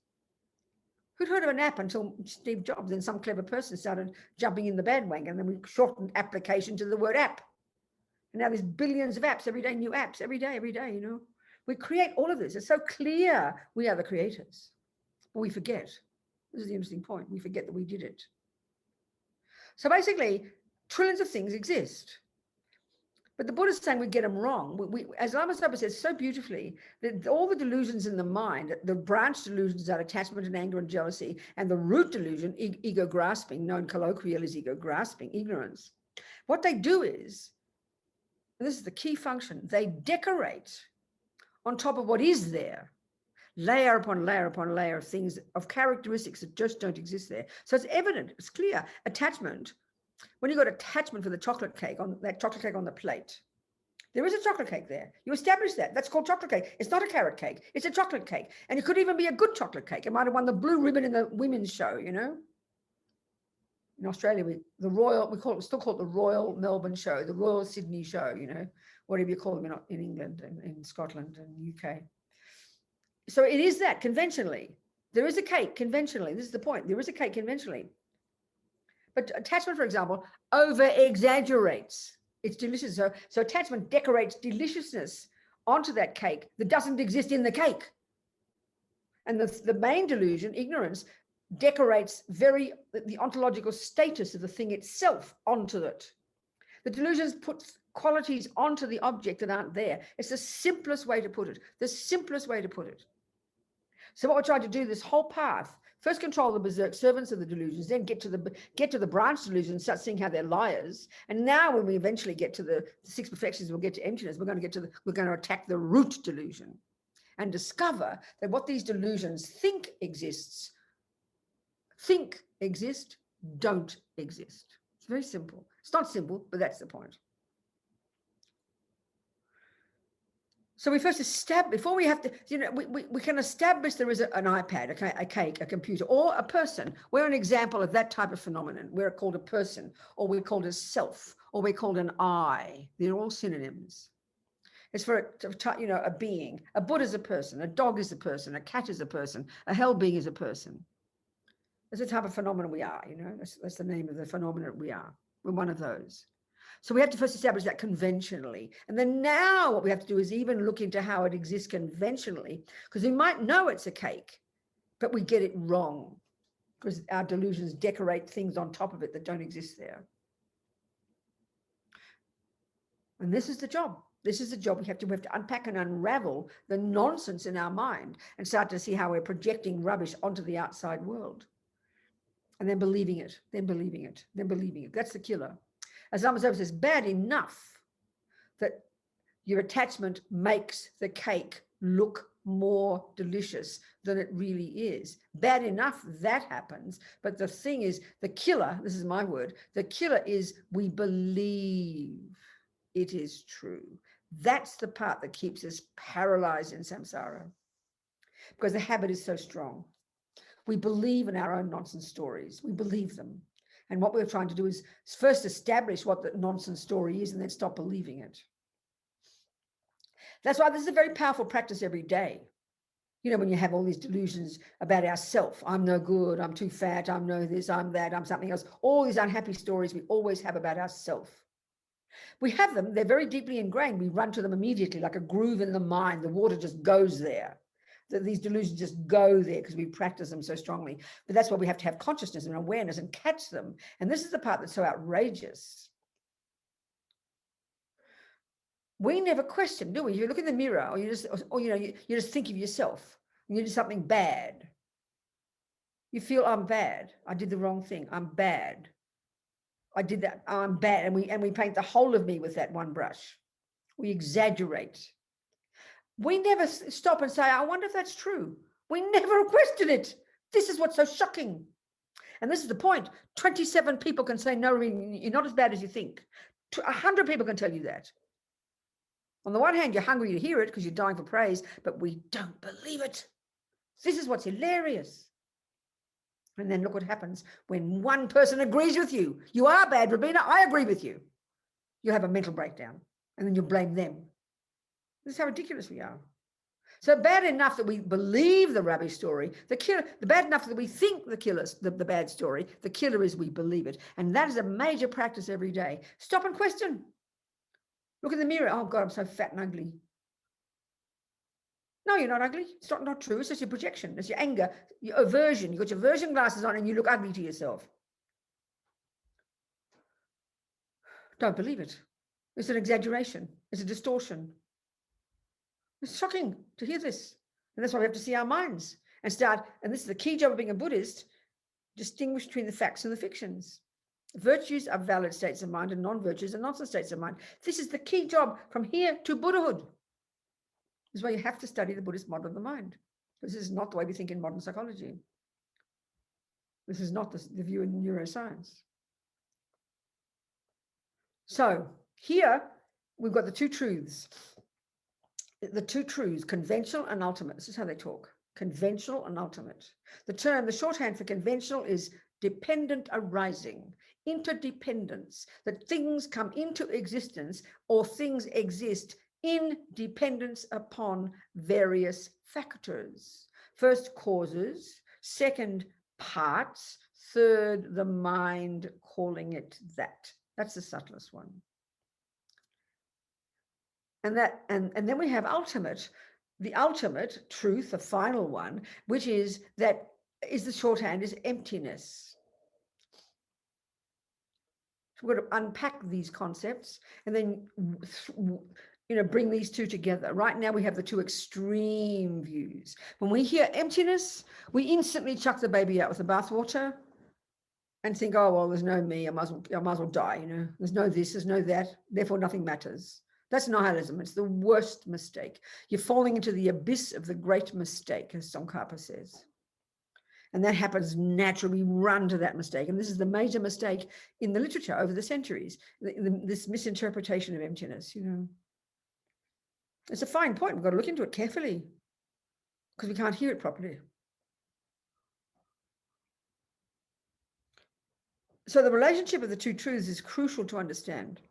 Who'd heard of an app until Steve Jobs and some clever person started jumping in the bandwagon, and then we shortened application to the word app. And now there's billions of apps every day, new apps every day, you know. We create all of this. It's so clear we are the creators. But we forget. This is the interesting point. We forget that we did it. So basically, trillions of things exist. But the Buddha's saying we get them wrong. As Lama Zopa says so beautifully, that all the delusions in the mind, the branch delusions are attachment and anger and jealousy, and the root delusion, ego grasping, known colloquially as ego grasping, ignorance. What they do is, and this is the key function, they decorate on top of what is there, layer upon layer upon layer of things, of characteristics that just don't exist there. So it's evident, it's clear. Attachment, when you've got attachment for the chocolate cake, on that chocolate cake on the plate, there is a chocolate cake there. You establish that. That's called chocolate cake. It's not a carrot cake. It's a chocolate cake. And it could even be a good chocolate cake. It might have won the blue ribbon in the women's show, you know. In Australia, we still call it the Royal Melbourne Show, the Royal Sydney Show, you know, whatever you call them in England and in Scotland and UK. So it is that conventionally. There is a cake conventionally. This is the point. There is a cake conventionally. But attachment, for example, over-exaggerates. It's delicious. So attachment decorates deliciousness onto that cake that doesn't exist in the cake. And the main delusion, ignorance, decorates the ontological status of the thing itself onto it. The delusions put qualities onto the object that aren't there. It's the simplest way to put it. The simplest way to put it. So what we're trying to do this whole path, first control the berserk servants of the delusions, then get to the branch delusions, start seeing how they're liars. And now when we eventually get to the six perfections, we'll get to emptiness, we're going to attack the root delusion and discover that what these delusions think exist, don't exist. It's very simple. It's not simple, but that's the point. So we first establish, before we have to, you know, we can establish there is an iPad, a cake, a computer, or a person. We're an example of that type of phenomenon. We're called a person, or we're called a self, or we're called an I. They're all synonyms. It's for, you know, a being. A Buddha is a person, a dog is a person, a cat is a person, a hell being is a person. That's the type of phenomenon we are, you know. That's the name of the phenomenon we are. We're one of those. So we have to first establish that conventionally. And then now what we have to do is even look into how it exists conventionally, because we might know it's a cake, but we get it wrong because our delusions decorate things on top of it that don't exist there. And this is the job. This is the job we have to unpack and unravel the nonsense in our mind and start to see how we're projecting rubbish onto the outside world. And then believing it, then believing it, then believing it. That's the killer. As Lama Zopa says, bad enough that your attachment makes the cake look more delicious than it really is. Bad enough that happens, but the thing is, the killer, this is my word, the killer is we believe it is true. That's the part that keeps us paralyzed in samsara, because the habit is so strong. We believe in our own nonsense stories. We believe them. And what we're trying to do is first establish what the nonsense story is and then stop believing it. That's why this is a very powerful practice every day. You know, when you have all these delusions about ourself, I'm no good, I'm too fat, I'm no this, I'm that, I'm something else. All these unhappy stories we always have about ourself. We have them, they're very deeply ingrained. We run to them immediately like a groove in the mind. The water just goes there. These delusions just go there because we practice them so strongly. But that's why we have to have consciousness and awareness and catch them. And this is the part that's so outrageous. We never question, do we? You look in the mirror, or you just think of yourself, and you do something bad. You feel, I'm bad. I did the wrong thing. I'm bad. I did that. I'm bad. And we paint the whole of me with that one brush. We exaggerate. We never stop and say, I wonder if that's true. We never question it. This is what's so shocking. And this is the point. 27 people can say, no, you're not as bad as you think. 100 people can tell you that. On the one hand, you're hungry to hear it because you're dying for praise, but we don't believe it. This is what's hilarious. And then look what happens when one person agrees with you. You are bad, Robina. I agree with you. You'll have a mental breakdown and then you'll blame them. This is how ridiculous we are. So bad enough that we believe the rubbish story, the bad enough that we think the bad story, the killer is we believe it. And that is a major practice every day. Stop and question. Look in the mirror. Oh God, I'm so fat and ugly. No, you're not ugly. It's not true. It's just your projection. It's your anger, your aversion. You've got your aversion glasses on and you look ugly to yourself. Don't believe it. It's an exaggeration. It's a distortion. It's shocking to hear this. And that's why we have to see our minds and start, and this is the key job of being a Buddhist, distinguish between the facts and the fictions. Virtues are valid states of mind and non-virtues are nonsense states of mind. This is the key job from here to Buddhahood. This is why you have to study the Buddhist model of the mind. This is not the way we think in modern psychology. This is not the view in neuroscience. So here we've got the two truths. The two truths, conventional and ultimate. This is how they talk. Conventional and ultimate. The shorthand for conventional is dependent arising, interdependence, that things come into existence or things exist in dependence upon various factors. First, causes. Second, parts. Third, the mind calling it that. That's the subtlest one. And then we have ultimate, the ultimate truth, the final one, which is that is the shorthand is emptiness. So we're going to unpack these concepts and then bring these two together. Right now we have the two extreme views. When we hear emptiness, we instantly chuck the baby out with the bathwater and think, oh well, there's no me, I might as well die, there's no this, there's no that, therefore nothing matters. That's nihilism. It's the worst mistake. You're falling into the abyss of the great mistake, as Tsongkhapa says. And that happens naturally. We run to that mistake. And this is the major mistake in the literature over the centuries, this misinterpretation of emptiness, It's a fine point. We've got to look into it carefully because we can't hear it properly. So the relationship of the two truths is crucial to understand.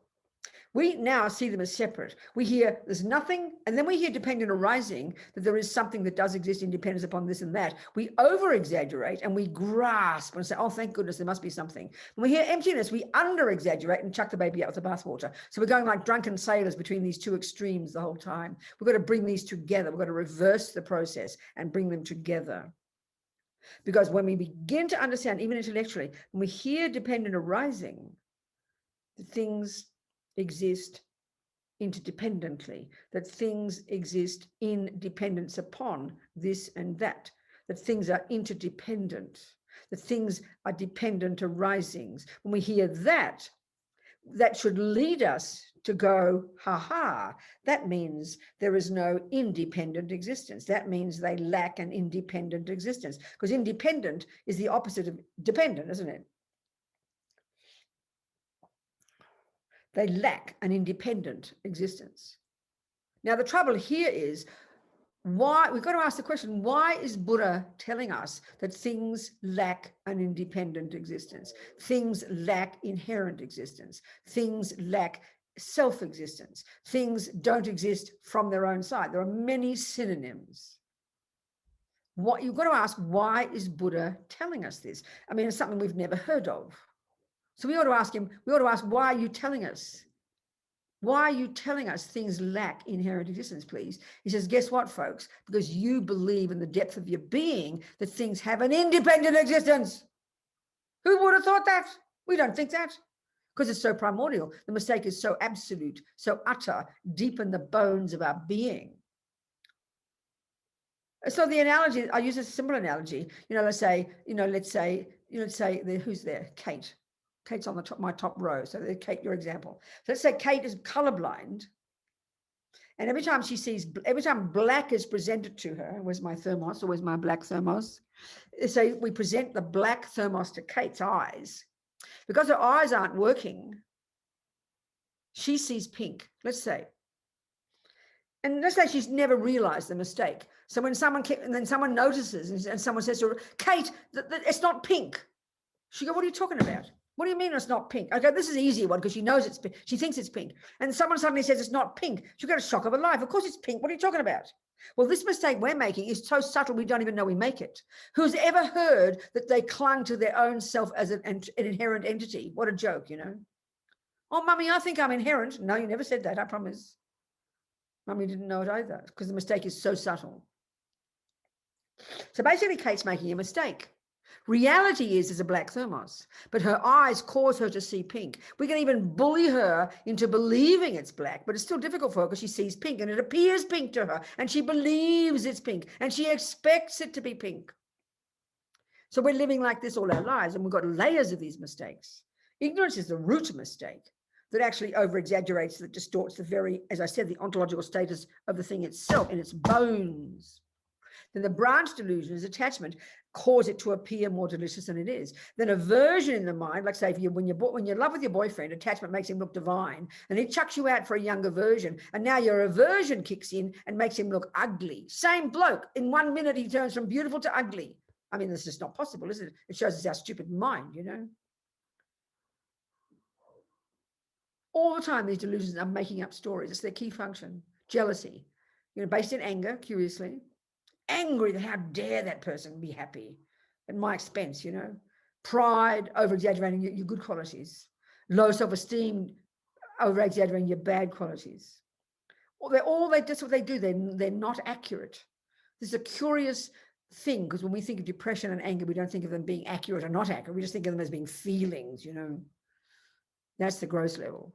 We now see them as separate. We hear there's nothing, and then we hear dependent arising, that there is something that does exist in dependence upon this and that. We over-exaggerate and we grasp and say, oh, thank goodness, there must be something. When we hear emptiness, we under-exaggerate and chuck the baby out with the bathwater. So we're going like drunken sailors between these two extremes the whole time. We've got to bring these together. We've got to reverse the process and bring them together. Because when we begin to understand, even intellectually, when we hear dependent arising, the things exist interdependently, that things exist in dependence upon this and that things are interdependent, that things are dependent arisings. When we hear that, that should lead us to go, that means there is no independent existence. That means they lack an independent existence, because independent is the opposite of dependent, isn't it? They lack an independent existence. Now, the trouble here is why we've got to ask the question, why is Buddha telling us that things lack an independent existence? Things lack inherent existence. Things lack self-existence. Things don't exist from their own side. There are many synonyms. What you've got to ask, why is Buddha telling us this? I mean, it's something we've never heard of. So we ought to ask him, why are you telling us? Why are you telling us things lack inherent existence, please? He says, guess what, folks? Because you believe in the depth of your being that things have an independent existence. Who would have thought that? We don't think that because it's so primordial. The mistake is so absolute, so utter, deep in the bones of our being. So the analogy, I use a simple analogy, let's say, who's there? Kate. Kate's on the top, my top row. So Kate, your example. So let's say Kate is colorblind. And every time black is presented to her, where's my thermos or where's my black thermos? So we present the black thermos to Kate's eyes. Because her eyes aren't working, she sees pink, let's say. And let's say she's never realized the mistake. So when someone and then someone notices and someone says to her, Kate, it's not pink. She go, what are you talking about? What do you mean it's not pink? I go, this is an easy one because she knows it's pink. She thinks it's pink. And someone suddenly says it's not pink. She'll get a shock of her life. Of course it's pink. What are you talking about? Well, this mistake we're making is so subtle we don't even know we make it. Who's ever heard that they clung to their own self as an inherent entity? What a joke, you know. Oh, Mummy, I think I'm inherent. No, you never said that, I promise. Mummy didn't know it either because the mistake is so subtle. So basically, Kate's making a mistake. Reality is a black thermos, but her eyes cause her to see pink. We can even bully her into believing it's black, but it's still difficult for her because she sees pink and it appears pink to her and she believes it's pink and she expects it to be pink. So we're living like this all our lives and we've got layers of these mistakes. Ignorance is the root mistake that actually over-exaggerates, that distorts the very, as I said, the ontological status of the thing itself in its bones. Then the branch delusion is attachment, cause it to appear more delicious than it is. Then aversion in the mind, like say, when you're in love with your boyfriend, attachment makes him look divine, and he chucks you out for a younger version, and now your aversion kicks in and makes him look ugly. Same bloke, in 1 minute he turns from beautiful to ugly. I mean, this is not possible, is it? It shows us our stupid mind, you know. All the time, these delusions are making up stories. It's their key function. Jealousy, you know, based in anger, curiously. Angry that how dare that person be happy at my expense, you know. Pride, over-exaggerating your good qualities. Low self-esteem, over-exaggerating your bad qualities. That's what they do. They're not accurate. This is a curious thing because when we think of depression and anger, we don't think of them being accurate or not accurate. We just think of them as being feelings, you know. That's the gross level.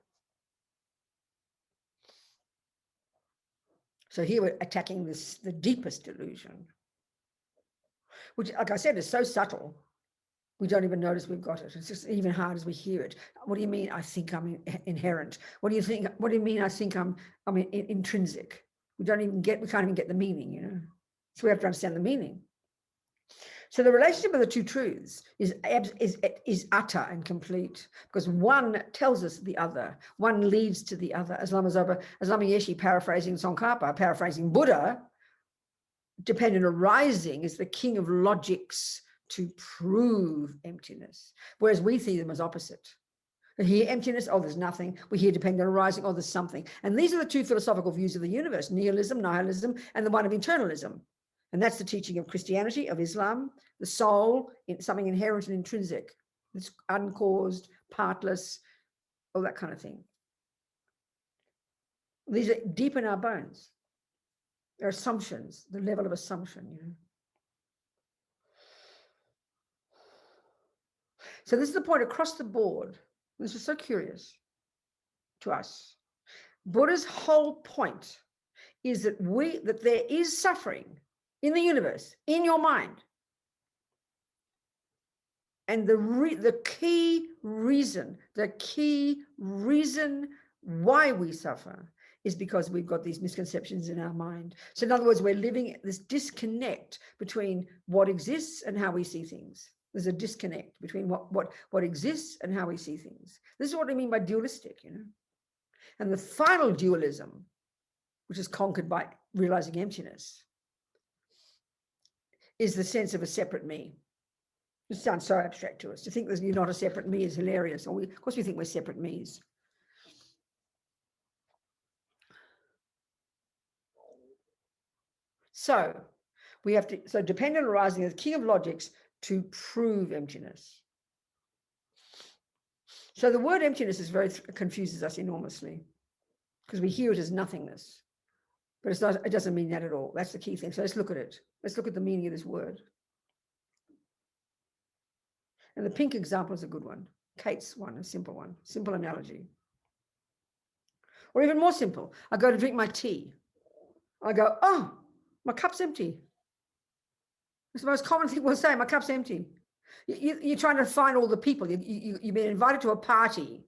So here we're attacking the deepest delusion, which, like I said, is so subtle, we don't even notice we've got it. It's just even hard as we hear it. What do you mean, I think I'm inherent? What do you mean, I think I'm intrinsic? We can't even get the meaning, you know. So we have to understand the meaning. So the relationship of the two truths is utter and complete because one tells us the other, one leads to the other. As Lama Yeshe, paraphrasing Tsongkhapa, paraphrasing Buddha, dependent arising is the king of logics to prove emptiness, whereas we see them as opposite. We hear emptiness, oh, there's nothing. We hear dependent arising, oh, there's something. And these are the two philosophical views of the universe, nihilism, and the one of internalism. And that's the teaching of Christianity, of Islam, the soul, something inherent and intrinsic. It's uncaused, partless, all that kind of thing. These are deep in our bones. They're assumptions, the level of assumption, you know. So this is the point across the board. This is so curious to us. Buddha's whole point is that there is suffering in the universe, in your mind. And the key reason why we suffer is because we've got these misconceptions in our mind. So in other words, we're living this disconnect between what exists and how we see things. There's a disconnect between what exists and how we see things. This is what I mean by dualistic, you know. And the final dualism, which is conquered by realizing emptiness, is the sense of a separate me. It sounds so abstract to us. To think that you're not a separate me is hilarious. Of course we think we're separate me's. So dependent arising is the king of logics to prove emptiness. So the word emptiness confuses us enormously because we hear it as nothingness, but it doesn't mean that at all. That's the key thing. So let's look at it. Let's look at the meaning of this word. And the pink example is a good one. Kate's one, a simple analogy. Or even more simple. I go to drink my tea. I go, oh, my cup's empty. It's the most common thing we'll say, my cup's empty. You're trying to find all the people. You've been invited to a party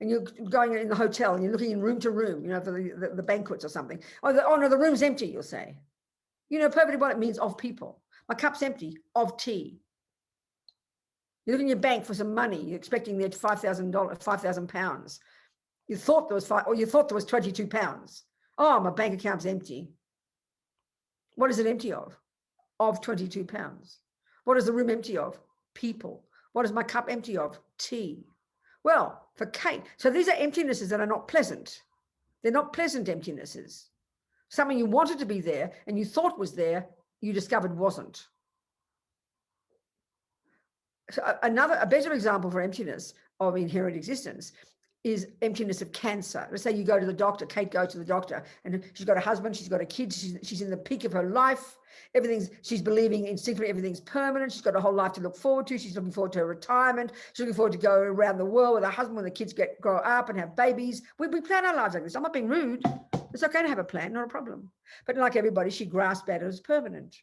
and you're going in the hotel and you're looking in room to room, you know, for the banquets or something. Oh, no, the room's empty, you'll say. You know perfectly what it means, of people. My cup's empty, of tea. You look in your bank for some money. You're expecting there £5,000, £5,000. You thought there was £22. Oh, my bank account's empty. What is it empty of? Of 22 pounds. What is the room empty of? People. What is my cup empty of? Tea. Well, for Kate, so these are emptinesses that are not pleasant. They're not pleasant emptinesses. Something you wanted to be there and you thought was there, you discovered wasn't. So a better example for emptiness of inherent existence is emptiness of cancer. Let's say you go to the doctor, Kate goes to the doctor, and she's got a husband, she's got a kid, she's in the peak of her life. She's believing instinctively everything's permanent. She's got a whole life to look forward to. She's looking forward to her retirement. She's looking forward to go around the world with her husband when the kids grow up and have babies. We plan our lives like this. I'm not being rude. It's okay to have a plan, not a problem. But like everybody, she grasped at it as permanent.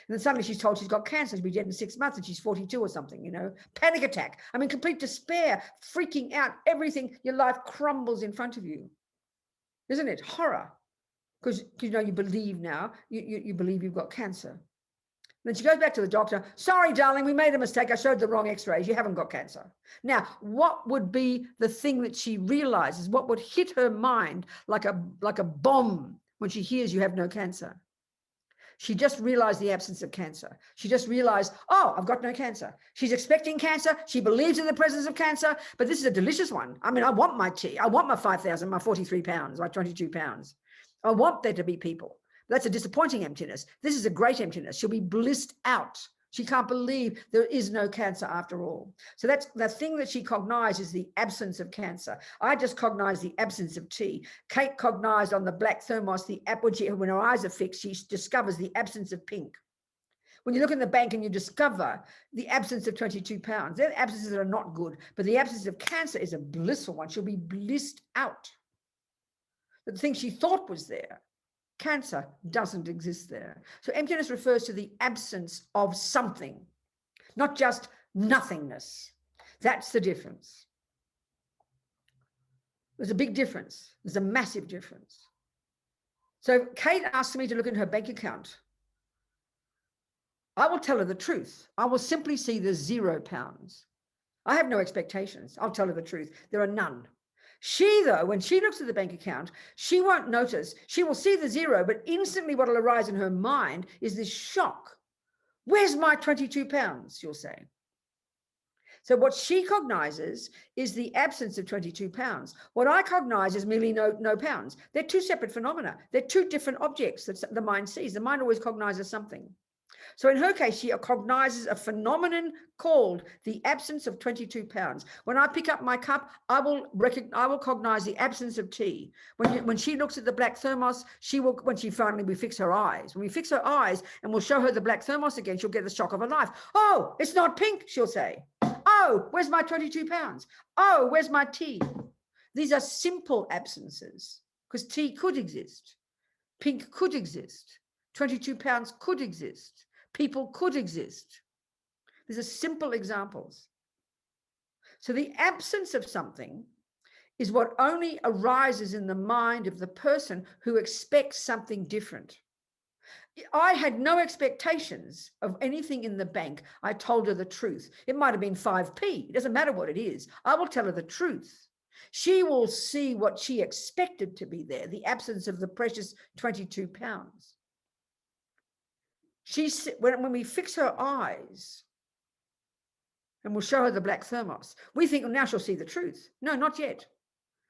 And then suddenly she's told she's got cancer. She'll be dead in 6 months and she's 42 or something, you know, panic attack. I mean, complete despair, freaking out, everything, your life crumbles in front of you. Isn't it? Horror. Because, you know, you believe now, you believe you've got cancer. And then she goes back to the doctor. Sorry, darling, we made a mistake. I showed the wrong x-rays. You haven't got cancer. Now, what would be the thing that she realizes? What would hit her mind like a bomb when she hears you have no cancer? She just realized the absence of cancer. She just realized, oh, I've got no cancer. She's expecting cancer. She believes in the presence of cancer, but this is a delicious one. I mean, I want my tea. I want my 5,000, my 43 pounds, my 22 pounds. I want there to be people. That's a disappointing emptiness. This is a great emptiness. She'll be blissed out. She can't believe there is no cancer after all. So that's the thing that she cognized is the absence of cancer. I just cognized the absence of tea. Kate cognized on the black thermos, when her eyes are fixed, she discovers the absence of pink. When you look in the bank and you discover the absence of 22 pounds, they're absences that are not good, but the absence of cancer is a blissful one. She'll be blissed out. The thing she thought was there, cancer, doesn't exist there. So emptiness refers to the absence of something, not just nothingness. That's the difference. There's a big difference. There's a massive difference. So Kate asked me to look in her bank account. I will tell her the truth. I will simply see the 0 pounds. I have no expectations. I'll tell her the truth. There are none. She, though, when she looks at the bank account, she won't notice. She will see the 0, but instantly what will arise in her mind is this shock. Where's my 22 pounds, she'll say. So what she cognizes is the absence of 22 pounds. What I cognize is merely no pounds. They're two separate phenomena. They're two different objects that the mind sees. The mind always cognizes something. So in her case, she cognizes a phenomenon called the absence of 22 pounds. When I pick up my cup, I will cognize the absence of tea. When she looks at the black thermos, we fix her eyes. When we fix her eyes and we'll show her the black thermos again, she'll get the shock of her life. Oh, it's not pink, she'll say. Oh, where's my 22 pounds? Oh, where's my tea? These are simple absences because tea could exist. Pink could exist. 22 pounds could exist. People could exist. These are simple examples. So the absence of something is what only arises in the mind of the person who expects something different. I had no expectations of anything in the bank. I told her the truth. It might have been 5p. It doesn't matter what it is. I will tell her the truth. She will see what she expected to be there, the absence of the precious 22 pounds. When we fix her eyes and we'll show her the black thermos, we think, well, now she'll see the truth. No, not yet.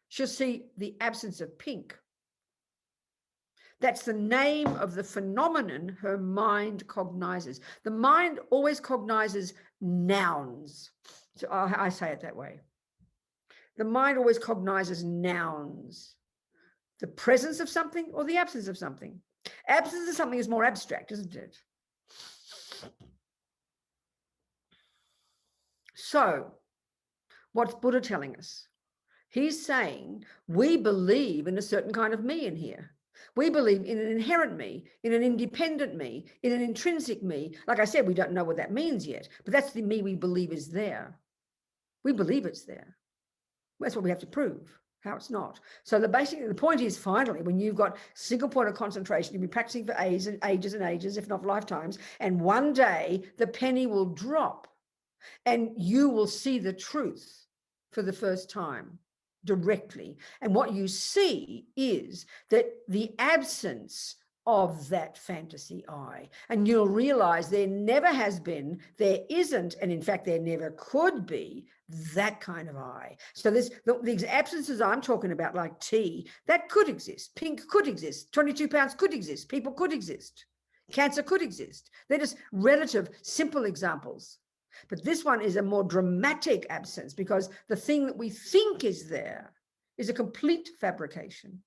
She'll see the absence of pink. That's the name of the phenomenon her mind cognizes. The mind always cognizes nouns. So I say it that way. The mind always cognizes nouns. The presence of something or the absence of something. Absence of something is more abstract, isn't it? So, what's Buddha telling us? He's saying we believe in a certain kind of me in here. We believe in an inherent me, in an independent me, in an intrinsic me. Like I said, we don't know what that means yet, but that's the me we believe is there. We believe it's there. That's what we have to prove, how it's not. So the point is, finally, when you've got single point of concentration, you'll be practicing for ages and ages, if not lifetimes, and one day the penny will drop and you will see the truth for the first time. directly. And what you see is that the absence of that fantasy I, and you'll realize there never has been, there isn't, and in fact there never could be that kind of I. So there's these absences I'm talking about, like tea, that could exist. Pink could exist. 22 pounds could exist. People could exist. Cancer could exist. They're just relative, simple examples. But this one is a more dramatic absence, because the thing that we think is there is a complete fabrication.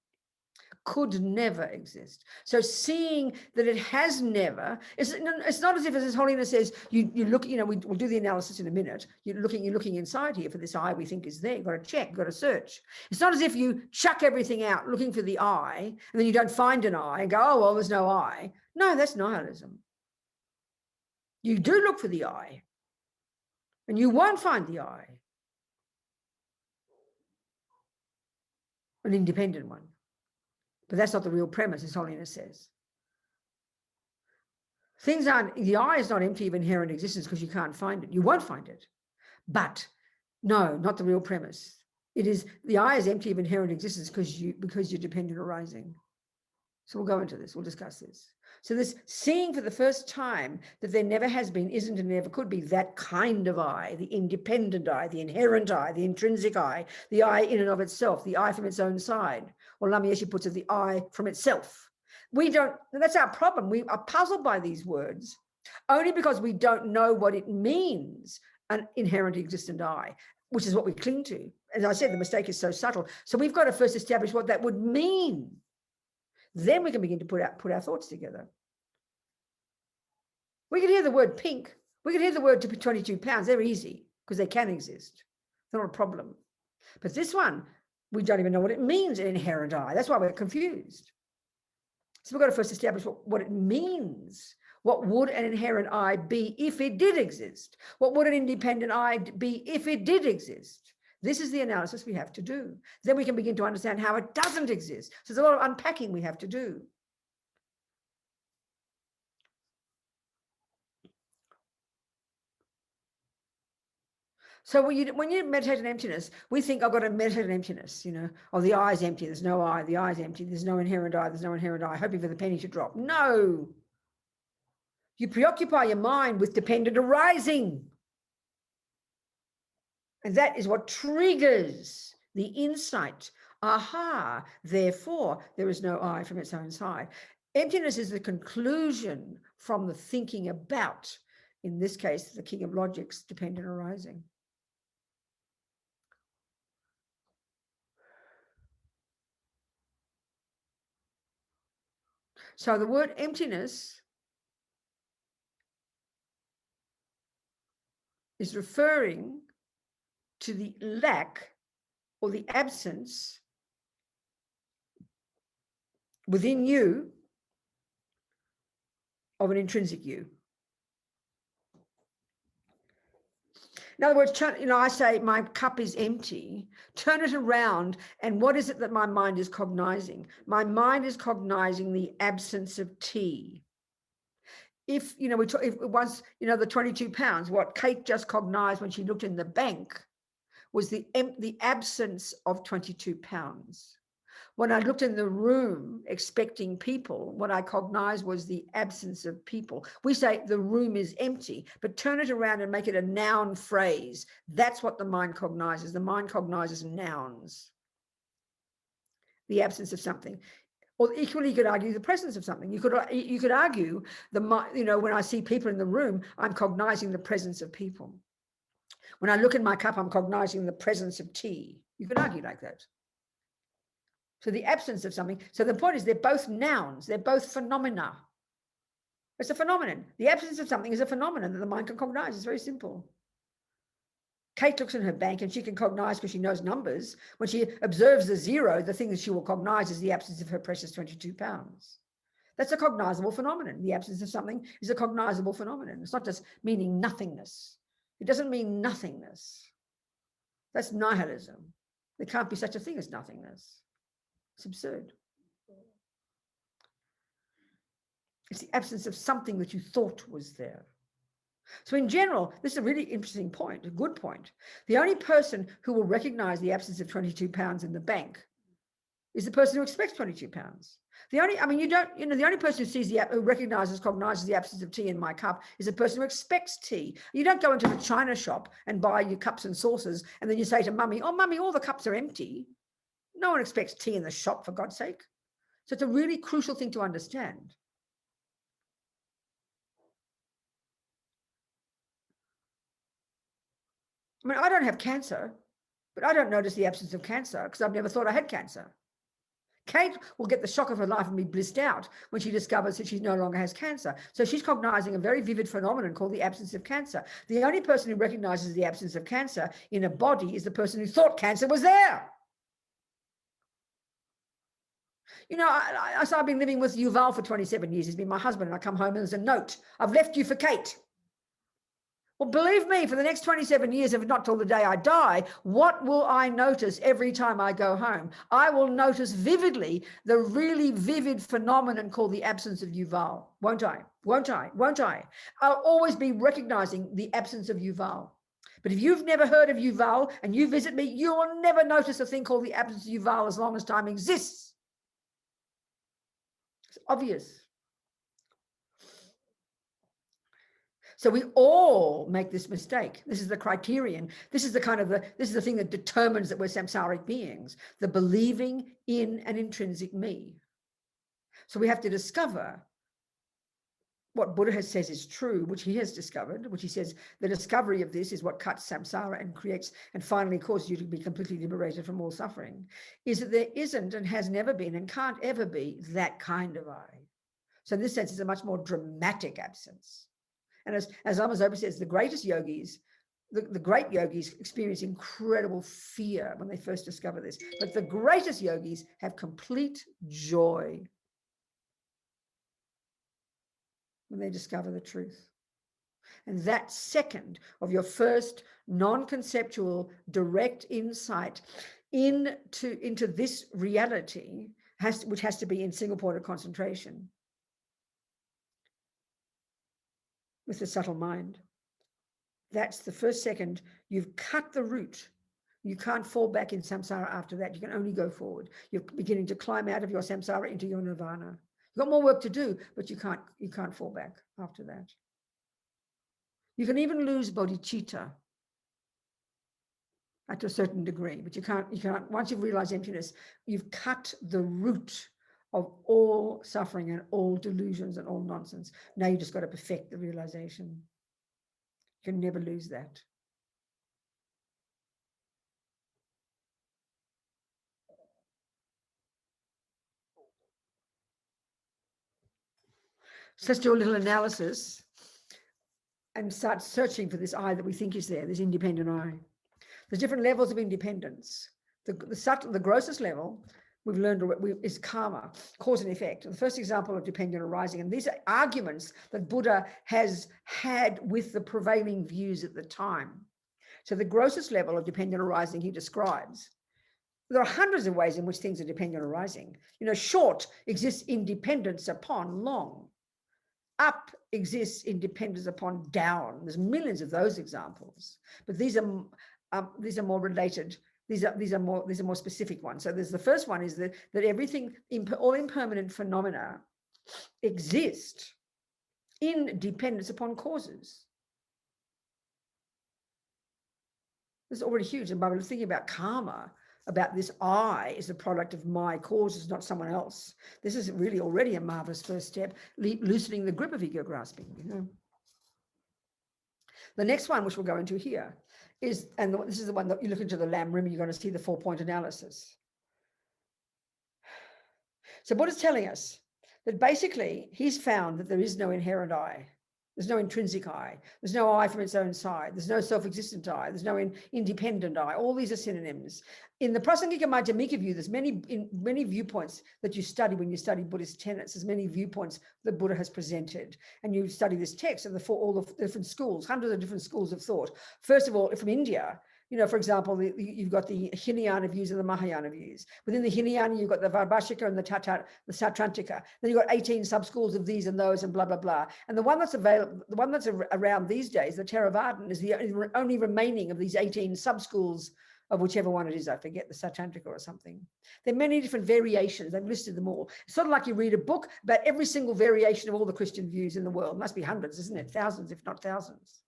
Could never exist. So seeing that it has never, it's not as if, as His Holiness says, you look, we'll do the analysis in a minute. You're looking inside here for this I we think is there. You've got to check, you've got to search. It's not as if you chuck everything out looking for the I, and then you don't find an I and go, oh, well, there's no I. No, that's nihilism. You do look for the I, and you won't find the I. An independent one. But that's not the real premise, His Holiness says. Things aren't, the I is not empty of inherent existence because you can't find it. You won't find it. But no, not the real premise. It is, the I is empty of inherent existence because you're dependent arising. So we'll go into this, we'll discuss this. So this seeing for the first time that there never has been, isn't, and never could be that kind of I, the independent I, the inherent I, the intrinsic I, the I in and of itself, the I from its own side. Or Lama Yeshe puts it, the I from itself. We don't, that's our problem. We are puzzled by these words only because we don't know what it means, an inherent existent I, which is what we cling to. As I said, the mistake is so subtle. So we've got to first establish what that would mean. Then we can begin to put our thoughts together. We can hear the word pink. We can hear the word 22 pounds. They're easy because they can exist. They're not a problem. But this one, we don't even know what it means, an inherent I. That's why we're confused. So we've got to first establish what it means. What would an inherent I be if it did exist? What would an independent I be if it did exist? This is the analysis we have to do. Then we can begin to understand how it doesn't exist. So there's a lot of unpacking we have to do. So when you meditate on emptiness, we think, I've got to meditate on emptiness, oh, the I is empty, there's no I, the I is empty, there's no inherent I, there's no inherent I, hoping for the penny to drop. No. You preoccupy your mind with dependent arising. And that is what triggers the insight. Aha, therefore, there is no I from its own side. Emptiness is the conclusion from the thinking about, in this case, the king of logic's dependent arising. So the word emptiness is referring to the lack or the absence within you of an intrinsic you. In other words, I say my cup is empty, turn it around, and what is it that my mind is cognizing? My mind is cognizing the absence of tea. If, once, the 22 pounds, what Kate just cognized when she looked in the bank was the absence of 22 pounds. When I looked in the room expecting people, what I cognized was the absence of people. We say the room is empty, but turn it around and make it a noun phrase. That's what the mind cognizes. The mind cognizes nouns. The absence of something. Or equally, you could argue the presence of something. You could argue when I see people in the room, I'm cognizing the presence of people. When I look in my cup, I'm cognizing the presence of tea. You could argue like that. So the absence of something. So the point is they're both nouns. They're both phenomena. It's a phenomenon. The absence of something is a phenomenon that the mind can cognize. It's very simple. Kate looks in her bank and she can cognize because she knows numbers. When she observes the zero, the thing that she will cognize is the absence of her precious 22 pounds. That's a cognizable phenomenon. The absence of something is a cognizable phenomenon. It's not just meaning nothingness. It doesn't mean nothingness. That's nihilism. There can't be such a thing as nothingness. It's absurd. It's the absence of something that you thought was there. So in general, this is a really interesting point, a good point. The only person who will recognize the absence of 22 pounds in the bank is the person who expects 22 pounds. The only person who sees who cognizes the absence of tea in my cup is the person who expects tea. You don't go into the china shop and buy your cups and saucers and then you say to mummy, oh, mummy, all the cups are empty. No one expects tea in the shop, for God's sake. So it's a really crucial thing to understand. I mean, I don't have cancer, but I don't notice the absence of cancer because I've never thought I had cancer. Kate will get the shock of her life and be blissed out when she discovers that she no longer has cancer. So she's cognizing a very vivid phenomenon called the absence of cancer. The only person who recognizes the absence of cancer in a body is the person who thought cancer was there. You know, I've been living with Yuval for 27 years. He's been my husband, and I come home and there's a note. I've left you for Kate. Well, believe me, for the next 27 years, if not till the day I die, what will I notice every time I go home? I will notice vividly the really vivid phenomenon called the absence of Yuval. Won't I? Won't I? Won't I? I'll always be recognizing the absence of Yuval. But if you've never heard of Yuval and you visit me, you will never notice a thing called the absence of Yuval as long as time exists. It's obvious. So we all make this mistake. This is the criterion. This is the thing that determines that we're samsaric beings, the believing in an intrinsic me. So we have to discover what Buddha says is true, which he has discovered, which he says the discovery of this is what cuts samsara and creates and finally causes you to be completely liberated from all suffering, is that there isn't and has never been and can't ever be that kind of I. So in this sense, it's a much more dramatic absence. And as Lama Zopa says, the greatest yogis, the great yogis experience incredible fear when they first discover this. But the greatest yogis have complete joy when they discover the truth. And that second of your first non-conceptual direct insight into this reality, which has to be in single point of concentration, with the subtle mind. That's the first second. You've cut the root. You can't fall back in samsara after that. You can only go forward. You're beginning to climb out of your samsara into your nirvana. You've got more work to do, but you can't fall back after that. You can even lose bodhicitta to a certain degree, but you can't, once you've realized emptiness, you've cut the root of all suffering and all delusions and all nonsense. Now you just got to perfect the realization. You can never lose that. So let's do a little analysis and start searching for this I that we think is there, this independent I. There's different levels of independence. The grossest level we've learned is karma, cause and effect. The first example of dependent arising, and these are arguments that Buddha has had with the prevailing views at the time. So the grossest level of dependent arising he describes. There are hundreds of ways in which things are dependent arising. You know, short exists in dependence upon long. Up exists in dependence upon down. There's millions of those examples, but these are more related. These are more specific ones. So there's the first one is that everything, all impermanent phenomena exist in dependence upon causes. This is already huge. And by thinking about karma, about this I is a product of my causes, not someone else. This is really already a marvelous first step, loosening the grip of ego grasping. You know. The next one, which we'll go into here, is, and this is the one that you look into the Lam Rim, you're going to see the 4-point analysis. So Buddha's telling us that basically he's found that there is no inherent I. There's no intrinsic I. There's no I from its own side. There's no self-existent I. There's no independent I. All these are synonyms. In the Prasangika Madhyamika view, there's many viewpoints that you study when you study Buddhist tenets. There's many viewpoints that Buddha has presented. And you study this text of all the different schools, hundreds of different schools of thought. First of all, from India, You know, for example, you've got the Hinayana views and the Mahayana views. Within the Hinayana, you've got the Vaibhashika and the Sautrantika. Then you've got 18 sub-schools of these and those and blah, blah, blah. And the one that's available, the one that's around these days, the Theravadan, is the only remaining of these 18 sub-schools of whichever one it is. I forget, the Sautrantika or something. There are many different variations. They've listed them all. It's sort of like you read a book about every single variation of all the Christian views in the world. It must be hundreds, isn't it? Thousands, if not thousands.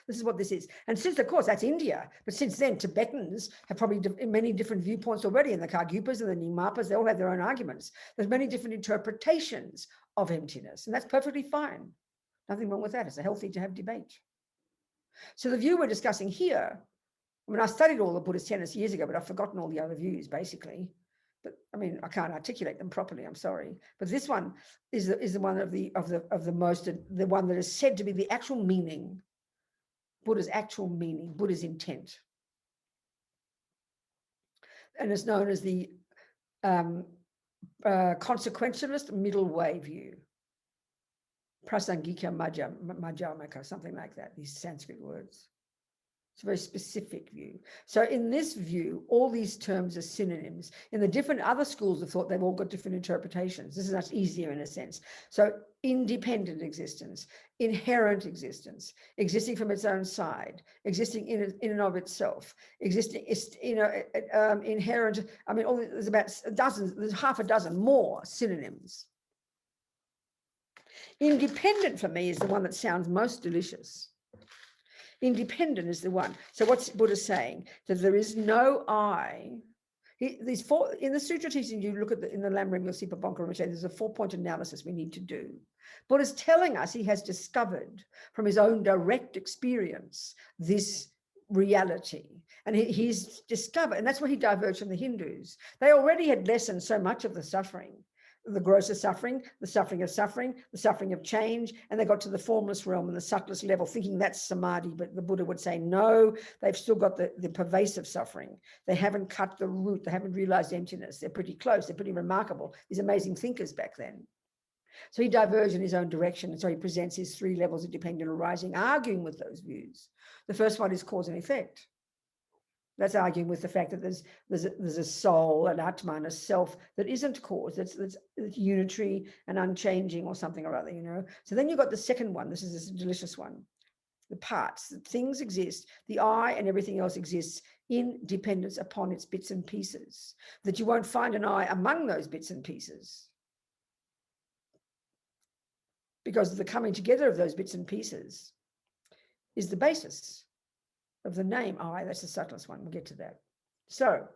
This is what this is. And since, of course, that's India, but since then, Tibetans have probably many different viewpoints already, and the Kargyupas and the Nyingmapas, they all have their own arguments. There's many different interpretations of emptiness, and that's perfectly fine. Nothing wrong with that. It's healthy to have debate. So the view we're discussing here, I mean, I studied all the Buddhist tenets years ago, but I've forgotten all the other views, basically. But I mean, I can't articulate them properly. I'm sorry. But this one is the one of the most, the one that is said to be the actual meaning, Buddha's actual meaning, Buddha's intent. And it's known as the consequentialist middle way view. Prasangika Madhyamaka, something like that, these Sanskrit words. It's a very specific view. So in this view, all these terms are synonyms. In the different other schools of thought, they've all got different interpretations. This is much easier in a sense. So independent existence, inherent existence, existing from its own side, existing in and of itself, existing, inherent. I mean, there's about dozens, there's half a dozen more synonyms. Independent for me is the one that sounds most delicious. Independent is the one. So what's Buddha saying? That there is no I. These four, in the sutra teaching, you look at in the Lamrim, you'll see Pabonka Rinpoche, there's a 4-point analysis we need to do. Buddha's telling us he has discovered from his own direct experience this reality. And he's discovered, and that's where he diverged from the Hindus. They already had lessened so much of the suffering. The grosser suffering, the suffering of change, and they got to the formless realm and the subtlest level, thinking that's samadhi, but the Buddha would say, no, they've still got the pervasive suffering. They haven't cut the root, they haven't realized emptiness. They're pretty close, they're pretty remarkable, these amazing thinkers back then. So he diverged in his own direction, and so he presents his 3 levels of dependent arising, arguing with those views. The first one is cause and effect. That's arguing with the fact that there's a soul, an atman, a self that isn't cause, that's unitary and unchanging or something or other, you know. So then you've got the second one. This is this delicious one. The parts, things exist, the I and everything else exists in dependence upon its bits and pieces, that you won't find an I among those bits and pieces. Because the coming together of those bits and pieces is the basis of the name I. That's the subtlest one. We'll get to that. So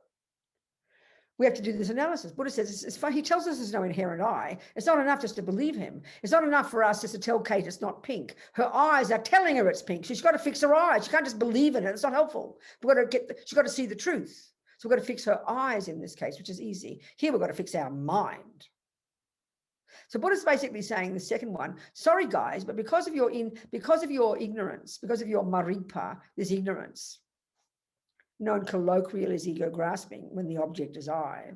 we have to do this analysis. Buddha says it's fine. He tells us there's no inherent I. It's not enough just to believe him. It's not enough for us just to tell Kate it's not pink. Her eyes are telling her it's pink. She's got to fix her eyes. She can't just believe in it. It's not helpful. She's got to see the truth. So we've got to fix her eyes in this case, which is easy. Here we've got to fix our mind. So Buddha's basically saying the second one, sorry guys, but because of your ignorance, because of your maripa, this ignorance, known colloquially as ego grasping when the object is I,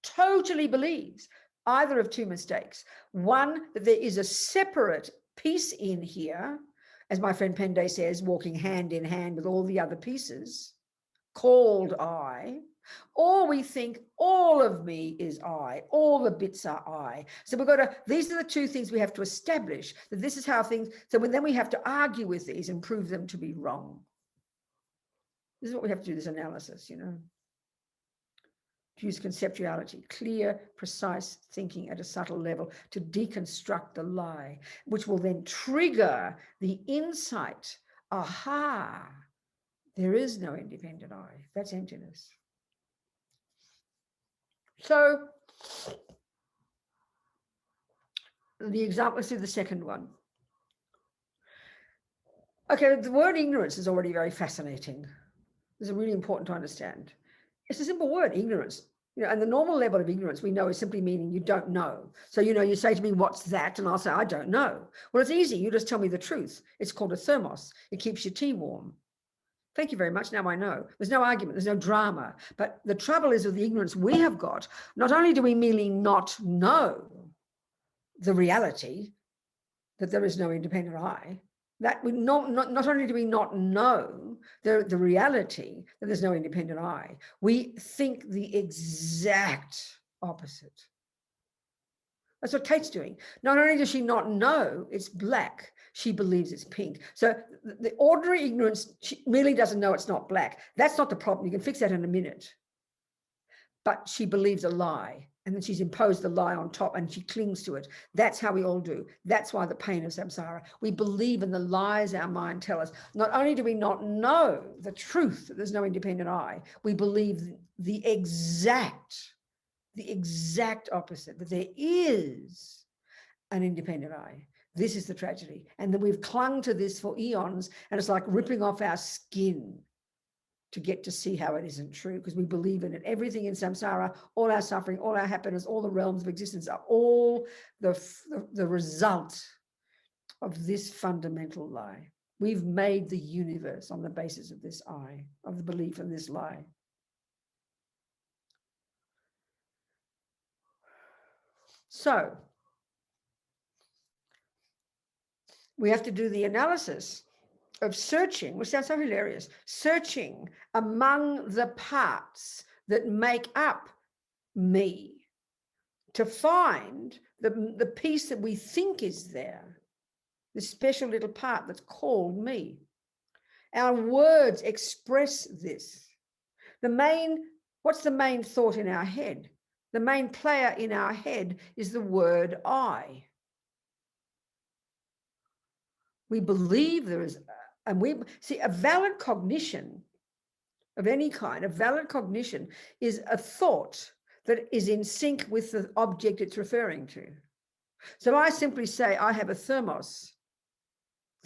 totally believes either of 2 mistakes. One, that there is a separate piece in here, as my friend Pende says, walking hand in hand with all the other pieces, called I, or we think all of me is I, all the bits are I. So these are the 2 things we have to establish, that this is how things, so then we have to argue with these and prove them to be wrong. This is what we have to do, this analysis, you know. To use conceptuality, clear, precise thinking at a subtle level to deconstruct the lie, which will then trigger the insight, aha, there is no independent I, that's emptiness. So the example, let's do the second one. Okay, the word ignorance is already very fascinating. This is really important to understand. It's a simple word, ignorance. You know, and the normal level of ignorance we know is simply meaning you don't know. So, you know, you say to me, what's that? And I'll say, I don't know. Well, it's easy. You just tell me the truth. It's called a thermos. It keeps your tea warm. Thank you very much. Now I know. There's no argument. There's no drama. But the trouble is with the ignorance we have got, not only do we merely not know the reality that there is no independent I, that we not only do we not know the reality that there's no independent I, we think the exact opposite. That's what Kate's doing. Not only does she not know it's black, she believes it's pink. So the ordinary ignorance, she really doesn't know it's not black. That's not the problem. You can fix that in a minute. But she believes a lie, and then she's imposed the lie on top and she clings to it. That's how we all do. That's why the pain of samsara. We believe in the lies our mind tells us. Not only do we not know the truth that there's no independent I, we believe the exact opposite, that there is an independent I. This is the tragedy. And that we've clung to this for eons, and it's like ripping off our skin to get to see how it isn't true, because we believe in it. Everything in samsara, all our suffering, all our happiness, all the realms of existence are all the result of this fundamental lie. We've made the universe on the basis of this I, of the belief in this lie. So we have to do the analysis of searching, which sounds so hilarious, searching among the parts that make up me to find the piece that we think is there, the special little part that's called me. Our words express this. What's the main thought in our head? The main player in our head is the word I. We believe there is, and we see a valid cognition of any kind. A valid cognition is a thought that is in sync with the object it's referring to. So I simply say, I have a thermos.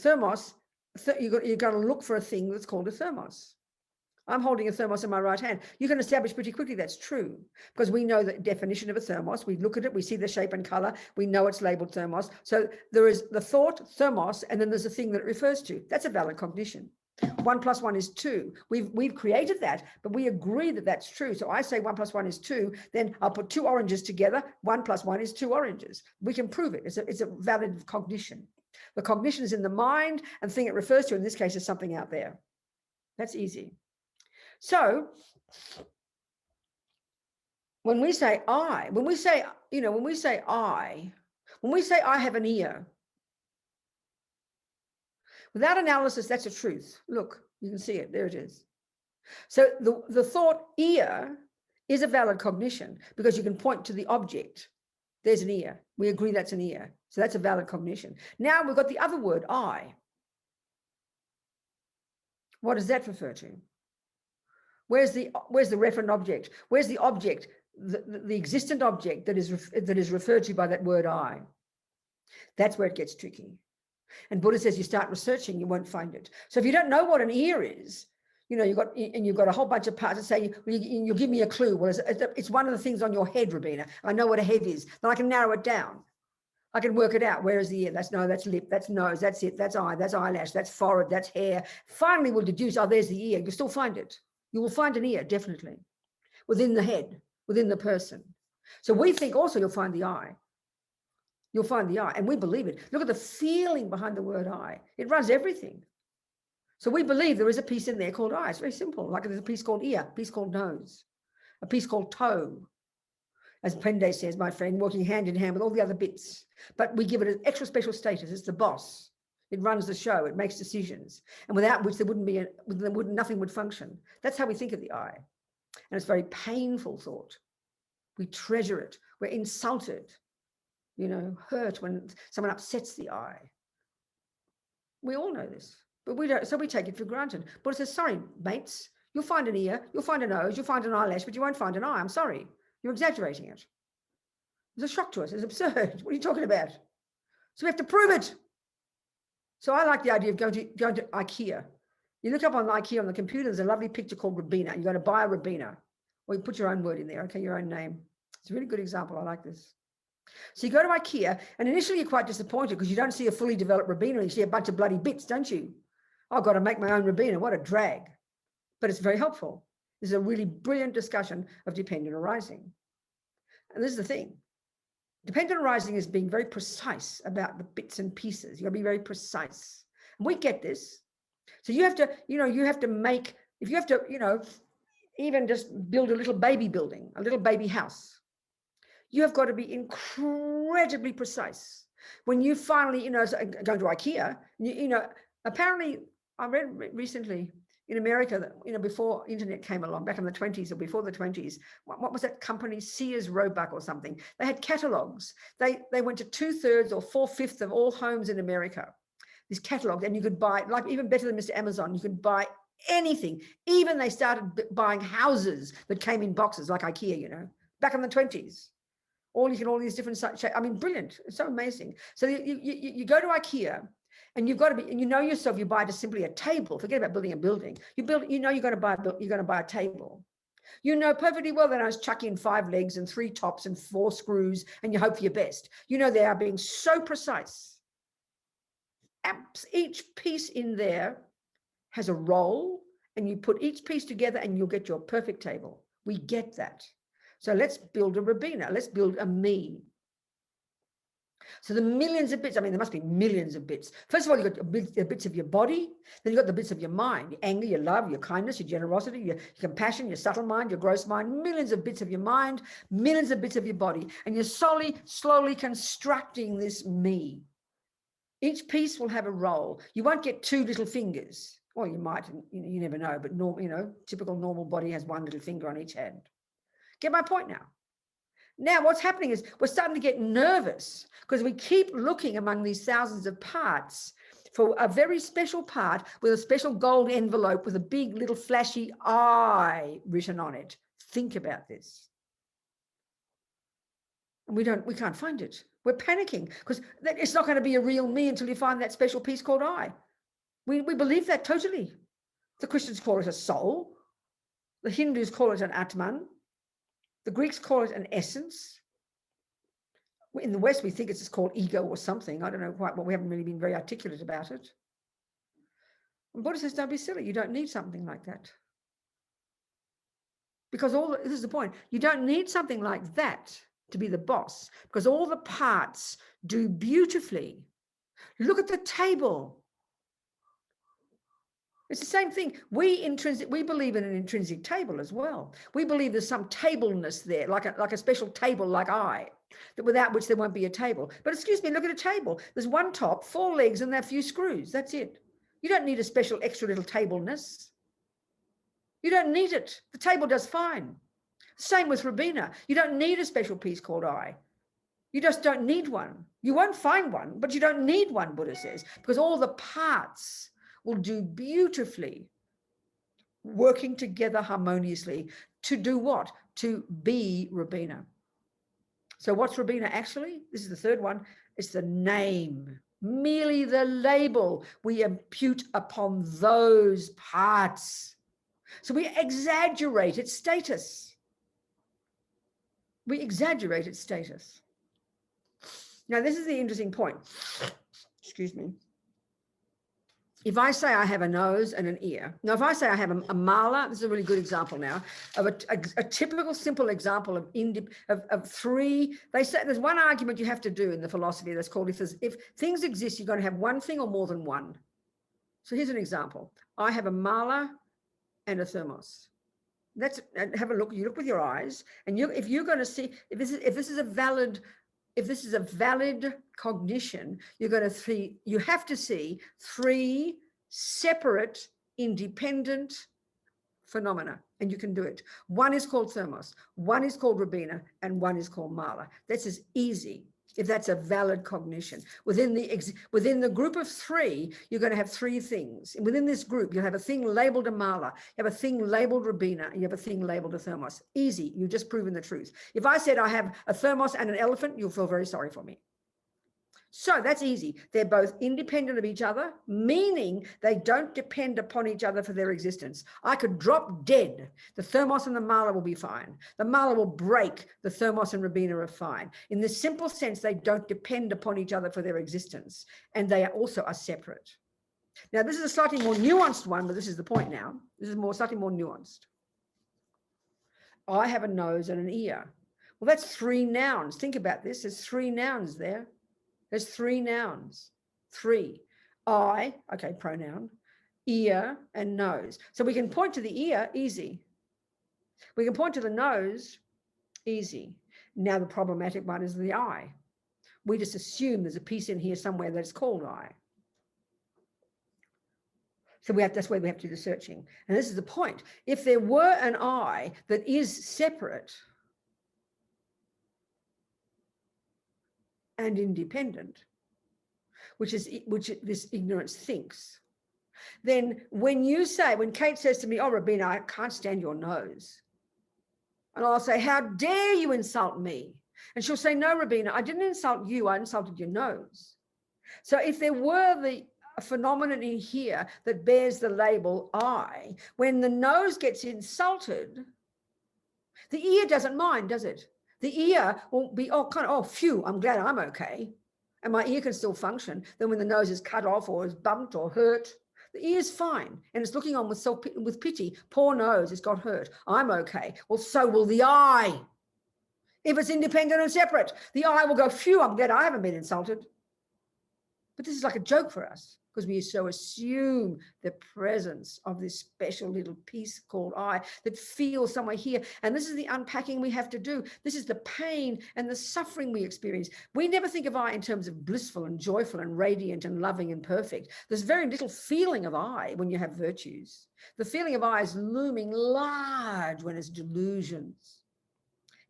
You're going to look for a thing that's called a thermos. I'm holding a thermos in my right hand. You can establish pretty quickly that's true, because we know the definition of a thermos. We look at it, we see the shape and color, we know it's labeled thermos. So there is the thought, thermos, and then there's a thing that it refers to. That's a valid cognition. 1 + 1 is 2. We've created that, but we agree that that's true. So I say 1 + 1 is 2, then I'll put 2 oranges together. 1 + 1 is 2 oranges. We can prove it. It's a valid cognition. The cognition is in the mind, and the thing it refers to in this case is something out there. That's easy. So when we say I, when we say I have an ear, without analysis, that's a truth. Look, you can see it. There it is. So the thought ear is a valid cognition, because you can point to the object. There's an ear. We agree that's an ear. So that's a valid cognition. Now we've got the other word, I. What does that refer to? Where's the referent object? Where's the object, the existent object that is referred to by that word I? That's where it gets tricky. And Buddha says you start researching, you won't find it. So if you don't know what an ear is, you've got a whole bunch of parts that say, you'll give me a clue. Well, it's one of the things on your head, Robina. I know what a head is. Then I can narrow it down. I can work it out. Where is the ear? That's lip, that's nose, that's it, that's eye, that's eyelash, that's forehead, that's hair. Finally, we'll deduce, there's the ear. You'll still find it. You will find an ear, definitely, within the head, within the person. So we think also you'll find the eye. You'll find the eye, and we believe it. Look at the feeling behind the word I. It runs everything. So we believe there is a piece in there called eye. It's very simple. Like there's a piece called ear, a piece called nose, a piece called toe. As Pende says, my friend, working hand in hand with all the other bits. But we give it an extra special status. It's the boss. It runs the show. It makes decisions. And without which nothing would function. That's how we think of the I. And it's a very painful thought. We treasure it. We're insulted, hurt when someone upsets the I. We all know this, but we don't. So we take it for granted. But it says, sorry, mates, you'll find an ear, you'll find a nose, you'll find an eyelash, but you won't find an eye. I'm sorry. You're exaggerating it. It's a shock to us. It's absurd. What are you talking about? So we have to prove it. So I like the idea of going to IKEA. You look up on IKEA on the computer, there's a lovely picture called Robina. You're going to buy a Robina. Or you put your own word in there, okay, your own name. It's a really good example. I like this. So you go to IKEA, and initially you're quite disappointed because you don't see a fully developed Robina. You see a bunch of bloody bits, don't you? I've got to make my own Robina. What a drag. But it's very helpful. This is a really brilliant discussion of dependent arising. And this is the thing. Dependent arising is being very precise about the bits and pieces. You've got to be very precise. We get this. So you have to, you have to make, if you have to, even just build a little baby building, a little baby house, you have got to be incredibly precise. When you finally, going to IKEA, apparently I read recently in America that, before internet came along, back in the 20s or before the 20s, what was that company, Sears Roebuck or something? They had catalogs. They went to 2/3 or 4/5 of all homes in America, this catalog, and you could buy, like even better than Mr. Amazon, you could buy anything. Even they started buying houses that came in boxes like IKEA, back in the 20s. All these different shapes. I mean, brilliant. It's so amazing. So you go to IKEA, and you've got to be, and yourself, you buy just simply a table. Forget about building a building. You build, you're going to buy a table. You know perfectly well that I was chuck in 5 legs and 3 tops and 4 screws, and you hope for your best. They are being so precise. Each piece in there has a role, and you put each piece together and you'll get your perfect table. We get that. So let's build a Robina. Let's build a me. So the millions of bits, there must be millions of bits. First of all, you've got the bits of your body, then you've got the bits of your mind, your anger, your love, your kindness, your generosity, your compassion, your subtle mind, your gross mind, millions of bits of your mind, millions of bits of your body. And you're slowly constructing this me. Each piece will have a role. You won't get 2 little fingers. Or you might, you never know, but typical normal body has 1 little finger on each hand. Get my point now? Now, what's happening is we're starting to get nervous because we keep looking among these thousands of parts for a very special part with a special gold envelope with a big little flashy I written on it. Think about this. And we can't find it. We're panicking because it's not going to be a real me until you find that special piece called I. We believe that totally. The Christians call it a soul. The Hindus call it an Atman. The Greeks call it an essence. In the West, we think it's just called ego or something. I don't know quite, but we haven't really been very articulate about it. And Buddha says, don't be silly. You don't need something like that. Because this is the point. You don't need something like that to be the boss, because all the parts do beautifully. Look at the table. It's the same thing. We believe in an intrinsic table as well. We believe there's some tableness there, like a special table like I, that without which there won't be a table. But excuse me, look at a table. There's 1 top, 4 legs, and a few screws. That's it. You don't need a special extra little tableness. You don't need it. The table does fine. Same with Robina. You don't need a special piece called I. You just don't need one. You won't find one, but you don't need one, Buddha says, because all the parts will do beautifully, working together harmoniously to do what? To be Robina. So what's Robina actually? This is the 3rd one. It's the name, merely the label we impute upon those parts. So we exaggerate its status. We exaggerate its status. Now, this is the interesting point. Excuse me. If I say I have a nose and an ear, now if I say I have a mala, this is a really good example now of a typical simple example of 3. They say there's one argument you have to do in the philosophy that's called if things exist, you're going to have one thing or more than one. So here's an example. I have a mala and a thermos. Have a look. You look with your eyes, and if you're going to see if this is a valid cognition, you have to see 3 separate, independent phenomena, and you can do it. One is called thermos, one is called Robina, and one is called mala. That's as easy if that's a valid cognition. Within the group of 3, you're going to have 3 things. And within this group, you'll have a thing labeled a mala, you have a thing labeled Robina, and you have a thing labeled a thermos. Easy. You've just proven the truth. If I said I have a thermos and an elephant, you'll feel very sorry for me. So that's easy. They're both independent of each other, meaning they don't depend upon each other for their existence. I could drop dead. The thermos and the mala will be fine. The mala will break. The thermos and Robina are fine. In the simple sense, they don't depend upon each other for their existence, and they also are separate. Now, this is a slightly more nuanced one, but this is the point now. This is slightly more nuanced. I have a nose and an ear. Well, that's 3 nouns. Think about this. There's 3 nouns there. There's 3 nouns. 3. eye, okay, pronoun, ear, and nose. So we can point to the ear, easy. We can point to the nose, easy. Now the problematic one is the eye. We just assume there's a piece in here somewhere that's called eye. So that's where we have to do the searching. And this is the point. If there were an eye that is separate and independent, which this ignorance thinks, then when Kate says to me, oh, Robina, I can't stand your nose. And I'll say, how dare you insult me? And she'll say, no, Robina, I didn't insult you. I insulted your nose. So if there were a phenomenon in here that bears the label eye, when the nose gets insulted, the ear doesn't mind, does it? The ear will be phew, I'm glad I'm okay. And my ear can still function. Then when the nose is cut off or is bumped or hurt, the ear's fine. And it's looking on with pity. Poor nose, it's got hurt. I'm okay. Well, so will the eye. If it's independent and separate, the eye will go, phew, I'm glad I haven't been insulted. But this is like a joke for us because we so assume the presence of this special little piece called I that feels somewhere here. And this is the unpacking we have to do. This is the pain and the suffering we experience. We never think of I in terms of blissful and joyful and radiant and loving and perfect. There's very little feeling of I when you have virtues. The feeling of I is looming large when it's delusions.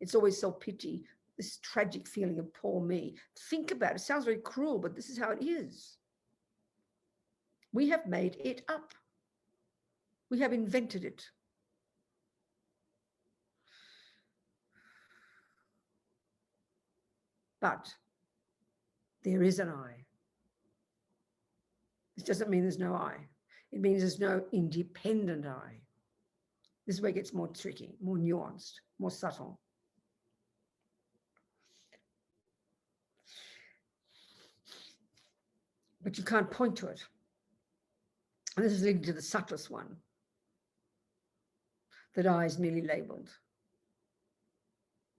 It's always self-pity, this tragic feeling of poor me. Think about it. It sounds very cruel, but this is how it is. We have made it up. We have invented it. But there is an I. This doesn't mean there's no I. It means there's no independent I. This is where it gets more tricky, more nuanced, more subtle. But you can't point to it. And this is leading to the subtlest one. That I is merely labeled.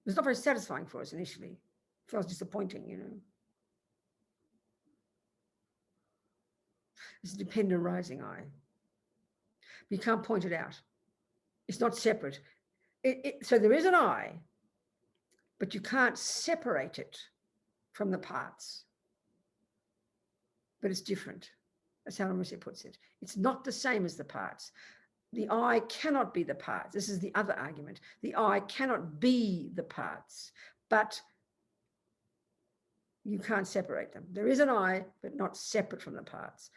It's not very satisfying for us initially. It feels disappointing, you know. It's a dependent rising I. But you can't point it out. It's not separate. So there is an I, but you can't separate it from the parts. But it's different. That's how Rinpoche puts it. It's not the same as the parts. The I cannot be the parts. This is the other argument. The I cannot be the parts, but you can't separate them. There is an I, but not separate from the parts.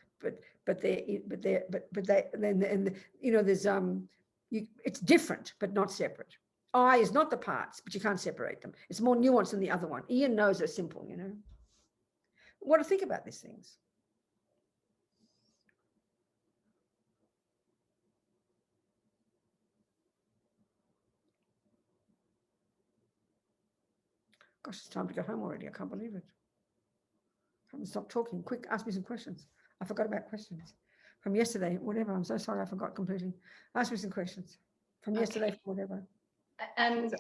It's different, but not separate. I is not the parts, but you can't separate them. It's more nuanced than the other one. Ian knows are simple, you know. What to think about these things? Gosh, it's time to go home already. I can't believe it. I haven't stopped talking. Quick, ask me some questions. I forgot about questions from yesterday, whatever. I'm so sorry, I forgot completely. Ask me some questions from yesterday, from whatever. I'm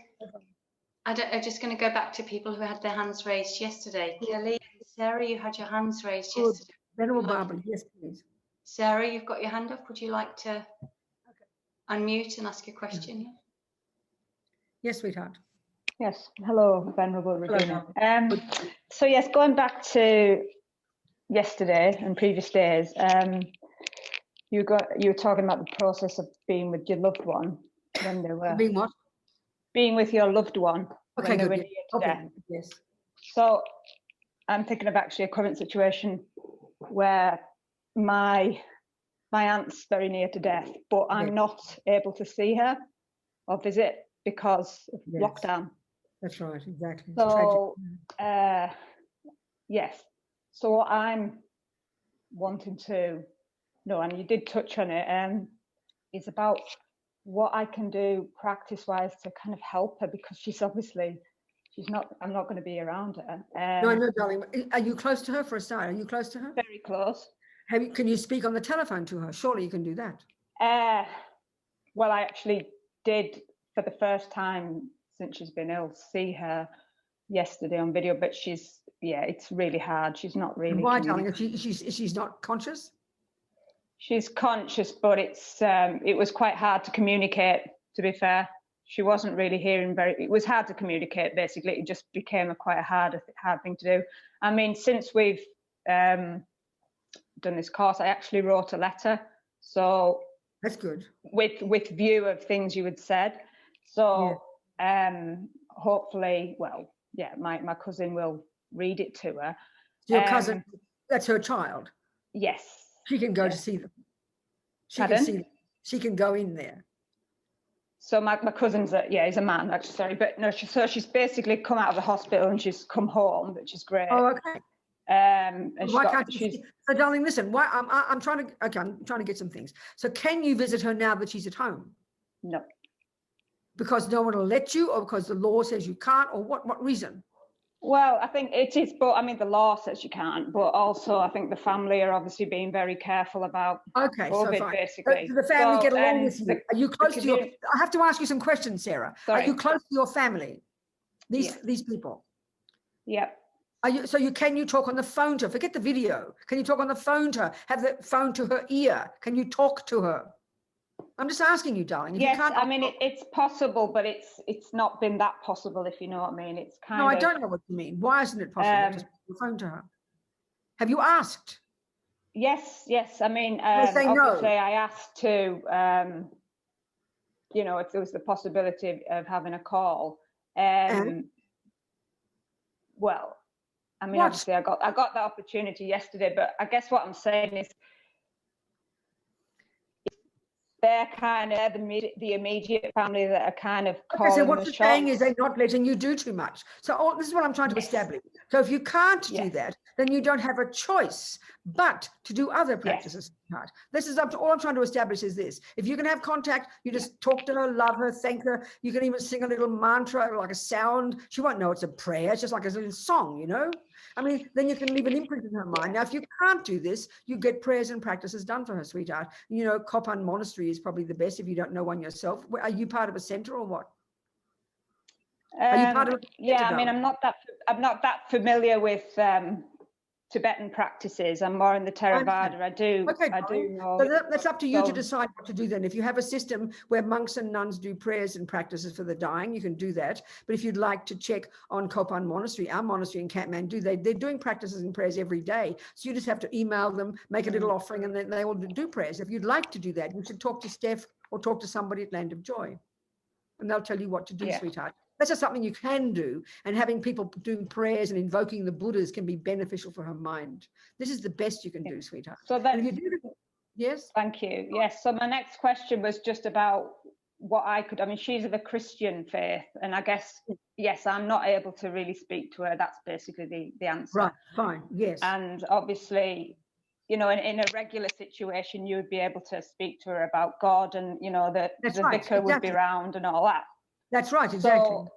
just going to go back to people who had their hands raised yesterday. Kelly and Sarah, you had your hands raised yesterday. Venerable Barbara, yes, please. Sarah, you've got your hand up. Would you like to unmute and ask your question? Yes, sweetheart. Yes, hello, Venerable Robina. So yes, going back to yesterday and previous days, you were talking about the process of being with your loved one when they were Being what? Being with your loved one when they were near to death. Yes. So I'm thinking of actually a current situation where my aunt's very near to death, but I'm not able to see her or visit because of lockdown. That's right, exactly. So, yes. So what I'm wanting to know, and you did touch on it, is about what I can do practice-wise to kind of help her, because I'm not going to be around her. No, I know, darling. Are you close to her for a start? Are you close to her? Very close. Can you speak on the telephone to her? Surely you can do that. Well, I actually did for the first time since she's been ill see her yesterday on video, but she's yeah, it's really hard. She's not really. Why, darling? She's not conscious? She's conscious, but it was quite hard to communicate, to be fair. She wasn't really hearing it was hard to communicate, basically. It just became quite a hard thing to do. I mean, since we've done this course, I actually wrote a letter. So that's good. With view of things you had said. So hopefully, well, yeah, my cousin will read it to her. Your cousin, that's her child? Yes. She can go to see them. She can go in there. So my cousin's he's a man, actually, sorry, but no, so she's basically come out of the hospital and she's come home, which is great. Oh, okay. And why can't you so, darling, listen, why I'm trying to get some things. So can you visit her now that she's at home? No. Because no one will let you, or because the law says you can't, or what reason? Well, I think it is, but I mean, the law says you can't, but also I think the family are obviously being very careful about COVID, so fine. basically. So the family get along with you. Are you close to your, I have to ask you some questions, Sarah. Sorry. Are you close to your family? These people? Yeah. Can you talk on the phone to her? Forget the video. Can you talk on the phone to her? Have the phone to her ear? Can you talk to her? I'm just asking you, darling. If yes, you can't, I mean, it's possible, but it's not been that possible, if you know what I mean. It's kind of... No, I don't know what you mean. Why isn't it possible to speak on the phone to her? Have you asked? Yes. I mean, say obviously no. I asked to, if there was the possibility of having a call. Well, I mean, obviously I got that opportunity yesterday, but I guess what I'm saying is they're kind of the immediate family that are kind of calling so what the you're shots. saying is they're not letting you do too much. So this is what I'm trying to establish. So if you can't do that, then you don't have a choice but to do other practices. This is all I'm trying to establish is this. If you can have contact, you just talk to her, love her, thank her. You can even sing a little mantra, like a sound. She won't know it's a prayer. It's just like a little song, you know? I mean, then you can leave an imprint in her mind. Now, if you can't do this, you get prayers and practices done for her, sweetheart. You know, Copan Monastery is probably the best if you don't know one yourself. Are you part of a center or what? Are you part of I mean, I'm not that familiar with Tibetan practices. I'm more in the Theravada. I do know. So that's up to you to decide what to do then. If you have a system where monks and nuns do prayers and practices for the dying, you can do that. But if you'd like to check on Copan Monastery, our monastery in Kathmandu, they're doing practices and prayers every day. So you just have to email them, make a little offering, and then they will do prayers. If you'd like to do that, you should talk to Steph or talk to somebody at Land of Joy, and they'll tell you what to do, sweetheart. That's just something you can do, and having people doing prayers and invoking the Buddhas can be beneficial for her mind. This is the best you can do, sweetheart. So then, yes. Thank you. Yes. So my next question was just about what I could. I mean, she's of a Christian faith, and I guess yes, I'm not able to really speak to her. That's basically the answer. Right. Fine. Yes. And obviously, you know, in a regular situation, you would be able to speak to her about God, and you know, the vicar would be around and all that. That's right, exactly. So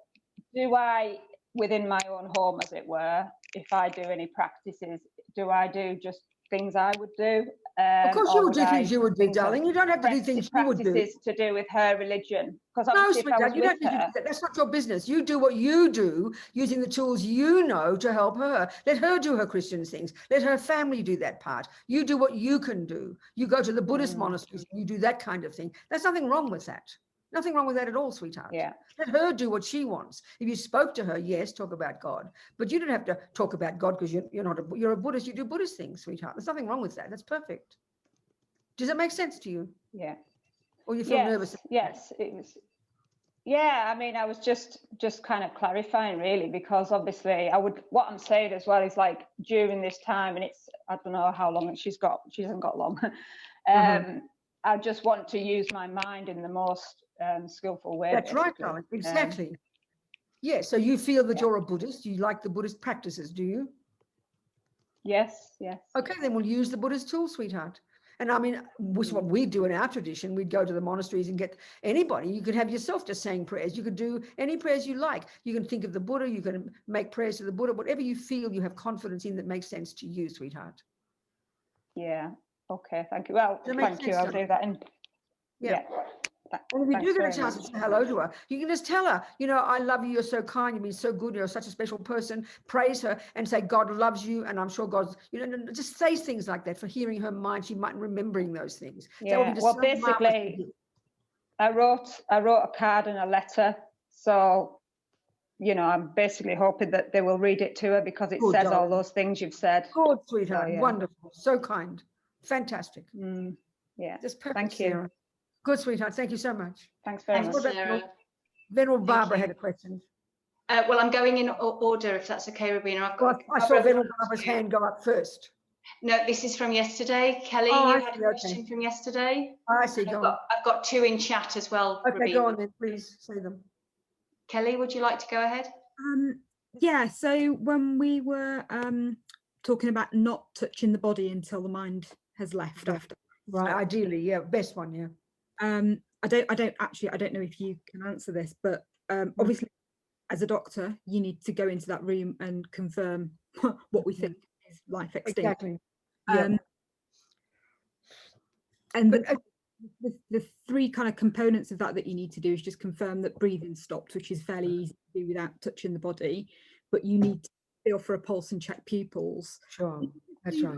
do I, within my own home, as it were, if I do any practices, do I do just things I would do? Of course you would do things you would do, darling. You don't have to do things you would do. Practices to do with her religion. Because no, sweetheart, you don't need to do that. That's not your business. You do what you do using the tools you know to help her. Let her do her Christian things. Let her family do that part. You do what you can do. You go to the Buddhist monasteries and you do that kind of thing. There's nothing wrong with that. Nothing wrong with that at all, sweetheart. Yeah. Let her do what she wants. If you spoke to her, yes, talk about God. But you don't have to talk about God because you're a Buddhist. You do Buddhist things, sweetheart. There's nothing wrong with that. That's perfect. Does that make sense to you? Yeah. Or you feel nervous? Yes, it was. Yeah, I mean, I was just kind of clarifying really, because obviously what I'm saying as well is like during this time, and I don't know how long she hasn't got long. I just want to use my mind in the most skillful way. That's right, darling. Exactly. Yeah. So you feel that you're a Buddhist. You like the Buddhist practices, do you? Yes. Okay, then we'll use the Buddhist tool, sweetheart. And I mean, which is what we do in our tradition. We'd go to the monasteries and get anybody. You could have yourself just saying prayers. You could do any prayers you like. You can think of the Buddha. You can make prayers to the Buddha. Whatever you feel you have confidence in that makes sense to you, sweetheart. Yeah. Okay. Thank you. Well, thank you. I'll do that. And yeah. And if you do get a very chance much. to say hello to her, you can just tell her, you know, I love you, you're so kind, you've been so good, you're such a special person. Praise her and say, God loves you, and I'm sure God's, you know, just say things like that. For hearing her mind, she might be remembering those things. Yeah, That would be just well, so marvelous to basically, do. I wrote a card and a letter, so, you know, I'm basically hoping that they will read it to her, because it Good, says all darling. those things you've said. Good, sweetheart, yeah. wonderful, so kind, fantastic. Yeah, Just perfect, thank you. Sarah. Good, sweetheart, thank you so much. Thanks very Thanks, much. What about Sarah. Venerable Barbara you. had a question. Well, I'm going in order, if that's okay, Robina. Well, I saw Venerable Barbara's hand go up first. No, this is from yesterday. Kelly, Oh, you I had see, a okay. question from yesterday. I see, go on. I've got two in chat as well, Okay, Robina. go on then, please say them. Kelly, would you like to go ahead? Yeah, so when we were talking about not touching the body until the mind has left Right. after. Right, ideally, yeah, best one, yeah. I don't know if you can answer this, but obviously as a doctor, you need to go into that room and confirm what we think is life extinct. Exactly. Yeah. And the three kind of components of that you need to do is just confirm that breathing stopped, which is fairly easy to do without touching the body, but you need to feel for a pulse and check pupils. Sure, that's right.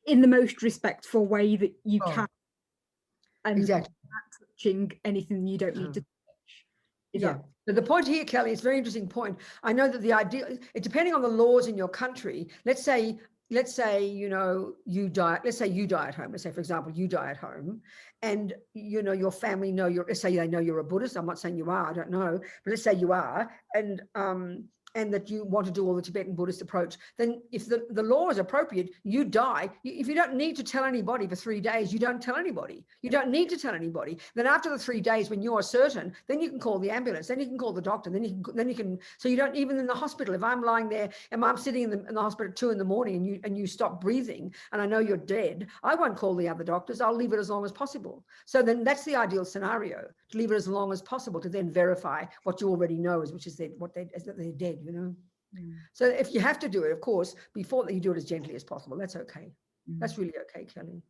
In the most respectful way that you can. And exactly. not touching anything you don't need to touch. Yeah. So the point here, Kelly, it's a very interesting point. I know that the idea, depending on the laws in your country, let's say, you know, you die, let's say you die at home. Let's say, for example, you die at home, and, you know, your family know let's say they know you're a Buddhist. I'm not saying you are, I don't know, but let's say you are, and that you want to do all the Tibetan Buddhist approach, then if the law is appropriate, you die. If you don't need to tell anybody for 3 days, you don't tell anybody. You don't need to tell anybody. Then after the 3 days, when you are certain, then you can call the ambulance, then you can call the doctor, then you can, so you don't, even in the hospital, if I'm lying there and I'm sitting in the hospital at 2 in the morning and you stop breathing and I know you're dead, I won't call the other doctors. I'll leave it as long as possible. So then that's the ideal scenario, to leave it as long as possible, to then verify what you already know, which is that they're dead, you know. So if you have to do it, of course, before you do it as gently as possible, that's okay. That's really okay, Kelly.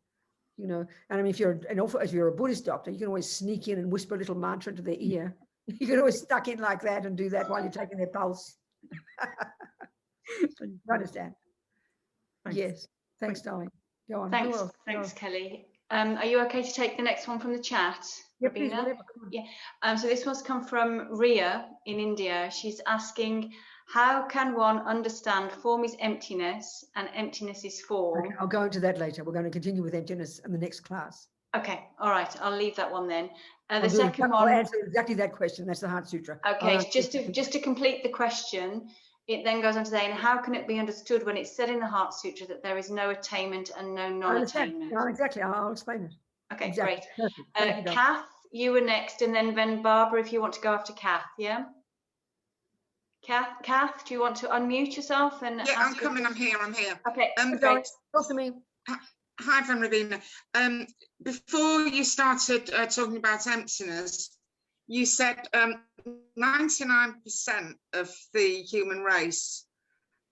You know, and I mean, if you're a Buddhist doctor, you can always sneak in and whisper a little mantra into their ear. You can always stuck in like that and do that while you're taking their pulse. You understand? Thanks. Yes. Thanks, darling. Go on. Thanks, Kelly. Are you okay to take the next one from the chat, Yeah, Robina? please, whatever. Yeah. So this one's come from Ria in India. She's asking, how can one understand form is emptiness and emptiness is form? Okay, I'll go into that later. We're going to continue with emptiness in the next class. Okay, all right. I'll leave that one then. The I'll second I'll one. answer exactly that question. That's the Heart Sutra. Okay, just to complete the question, it then goes on to say, and how can it be understood when it's said in the Heart Sutra that there is no attainment and no non-attainment? No, exactly. I'll explain it. Okay, Exactly. great. Thank you, Kath, you were next, and then Barbara, if you want to go after Kath, yeah? Kath, do you want to unmute yourself? And yeah, I'm coming. I'm here. Okay. Talk to me. Hi, Ven Robina. Before you started talking about emptiness, you said 99% of the human race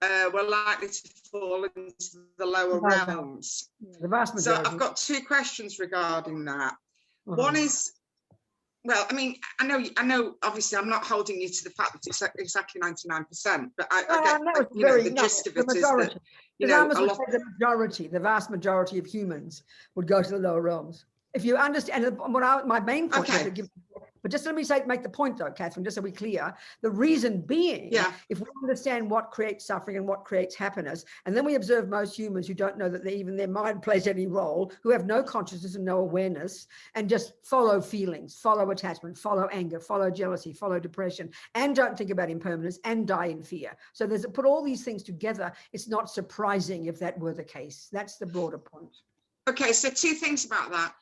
were likely to fall into the lower realms. The vast majority. So I've got two questions regarding that. One is, well, I mean, I know. Obviously, I'm not holding you to the fact that it's exactly 99%, but I get the gist of it is that the vast majority of humans would go to the lower realms. If you understand, my main point is to give. But just let me make the point though, Catherine, just so we're clear. The reason being, if we understand what creates suffering and what creates happiness, and then we observe most humans who don't know that even their mind plays any role, who have no consciousness and no awareness, and just follow feelings, follow attachment, follow anger, follow jealousy, follow depression, and don't think about impermanence and die in fear. So put all these things together, it's not surprising if that were the case. That's the broader point. Okay, so two things about that.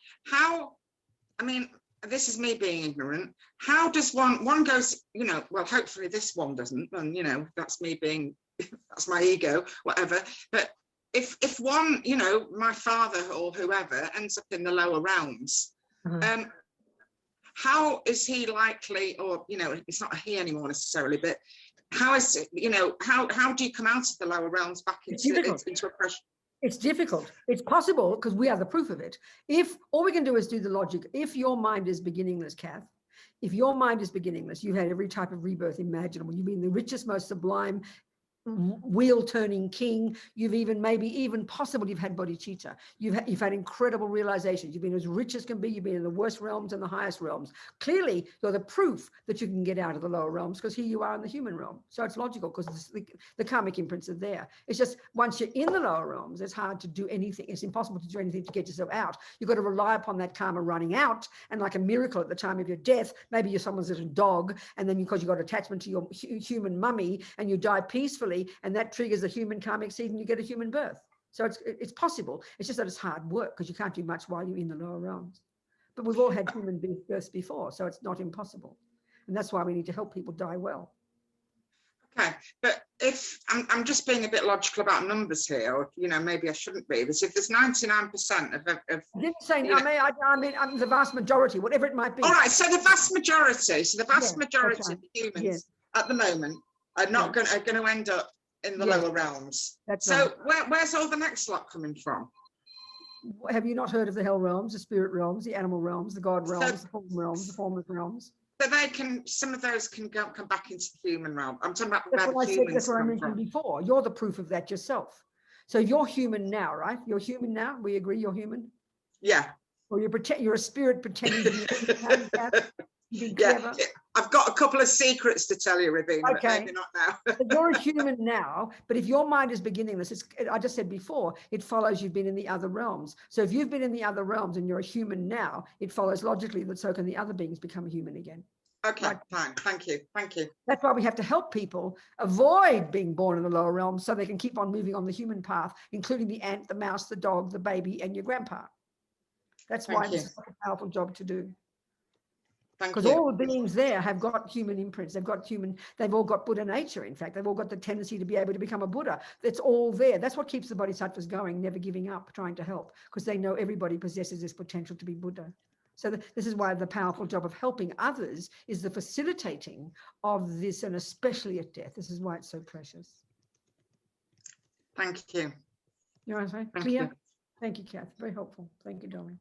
This is me being ignorant. How does one goes, well, hopefully this one doesn't, and that's me being, that's my ego, whatever. But if one, my father or whoever ends up in the lower realms, how is he likely, or, it's not a he anymore necessarily, but how is it, how do you come out of the lower realms back into oppression? It's difficult. It's possible because we are the proof of it. If all we can do is do the logic, if your mind is beginningless, Kath, if your mind is beginningless, you've had every type of rebirth imaginable. You've been the richest, most sublime, wheel turning king. You've even possible you've had bodhicitta. You've had incredible realizations. You've been as rich as can be. You've been in the worst realms and the highest realms. Clearly you're the proof that you can get out of the lower realms, because here you are in the human realm. So it's logical, because the karmic imprints are there. It's just once you're in the lower realms, it's hard to do anything. It's impossible to do anything to get yourself out. You've got to rely upon that karma running out, and like a miracle at the time of your death, maybe you're someone's little dog, and then because you've got attachment to your human mummy and you die peacefully, and that triggers a human karmic seed and you get a human birth. So it's possible. It's just that it's hard work, because you can't do much while you're in the lower realms. But we've all had human births before, so it's not impossible. And that's why we need to help people die well. Okay, but if I'm just being a bit logical about numbers here, or maybe I shouldn't be, but if there's 99% of I didn't say, I mean the vast majority, whatever it might be. All right, so the vast majority, of humans at the moment are not going to end up in the lower realms. So where's all the next lot coming from? Have you not heard of the hell realms, the spirit realms, the animal realms, the god realms, the form realms, the formless realms? So some of those can come back into the human realm. I'm talking about where the humans humans that's what I come mentioned from. before. You're the proof of that yourself. So you're human now, right? You're human now. We agree you're human? Yeah. Or you're a spirit pretending to be Yeah, I've got a couple of secrets to tell you, Robina, but maybe not now. So you're a human now, but if your mind is beginningless, I just said before, it follows you've been in the other realms. So if you've been in the other realms and you're a human now, it follows logically that so can the other beings become human again. Okay, fine. Thank you. That's why we have to help people avoid being born in the lower realms, so they can keep on moving on the human path, including the ant, the mouse, the dog, the baby, and your grandpa. That's why this is such a powerful job to do. Because all the beings there have got human imprints. They've all got Buddha nature. In fact, they've all got the tendency to be able to become a Buddha. That's all there. That's what keeps the bodhisattvas going, never giving up, trying to help, because they know everybody possesses this potential to be Buddha. So this is why the powerful job of helping others is the facilitating of this, and especially at death. This is why it's so precious. Thank you. You know what I'm saying? Thank Clear? you. Thank you, Kath. Very helpful. Thank you, darling.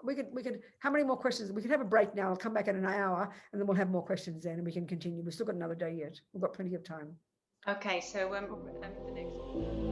We could, how many more questions? We could have a break now. I'll come back in an hour and then we'll have more questions then and we can continue. We've still got another day yet. We've got plenty of time. Okay, so the next one.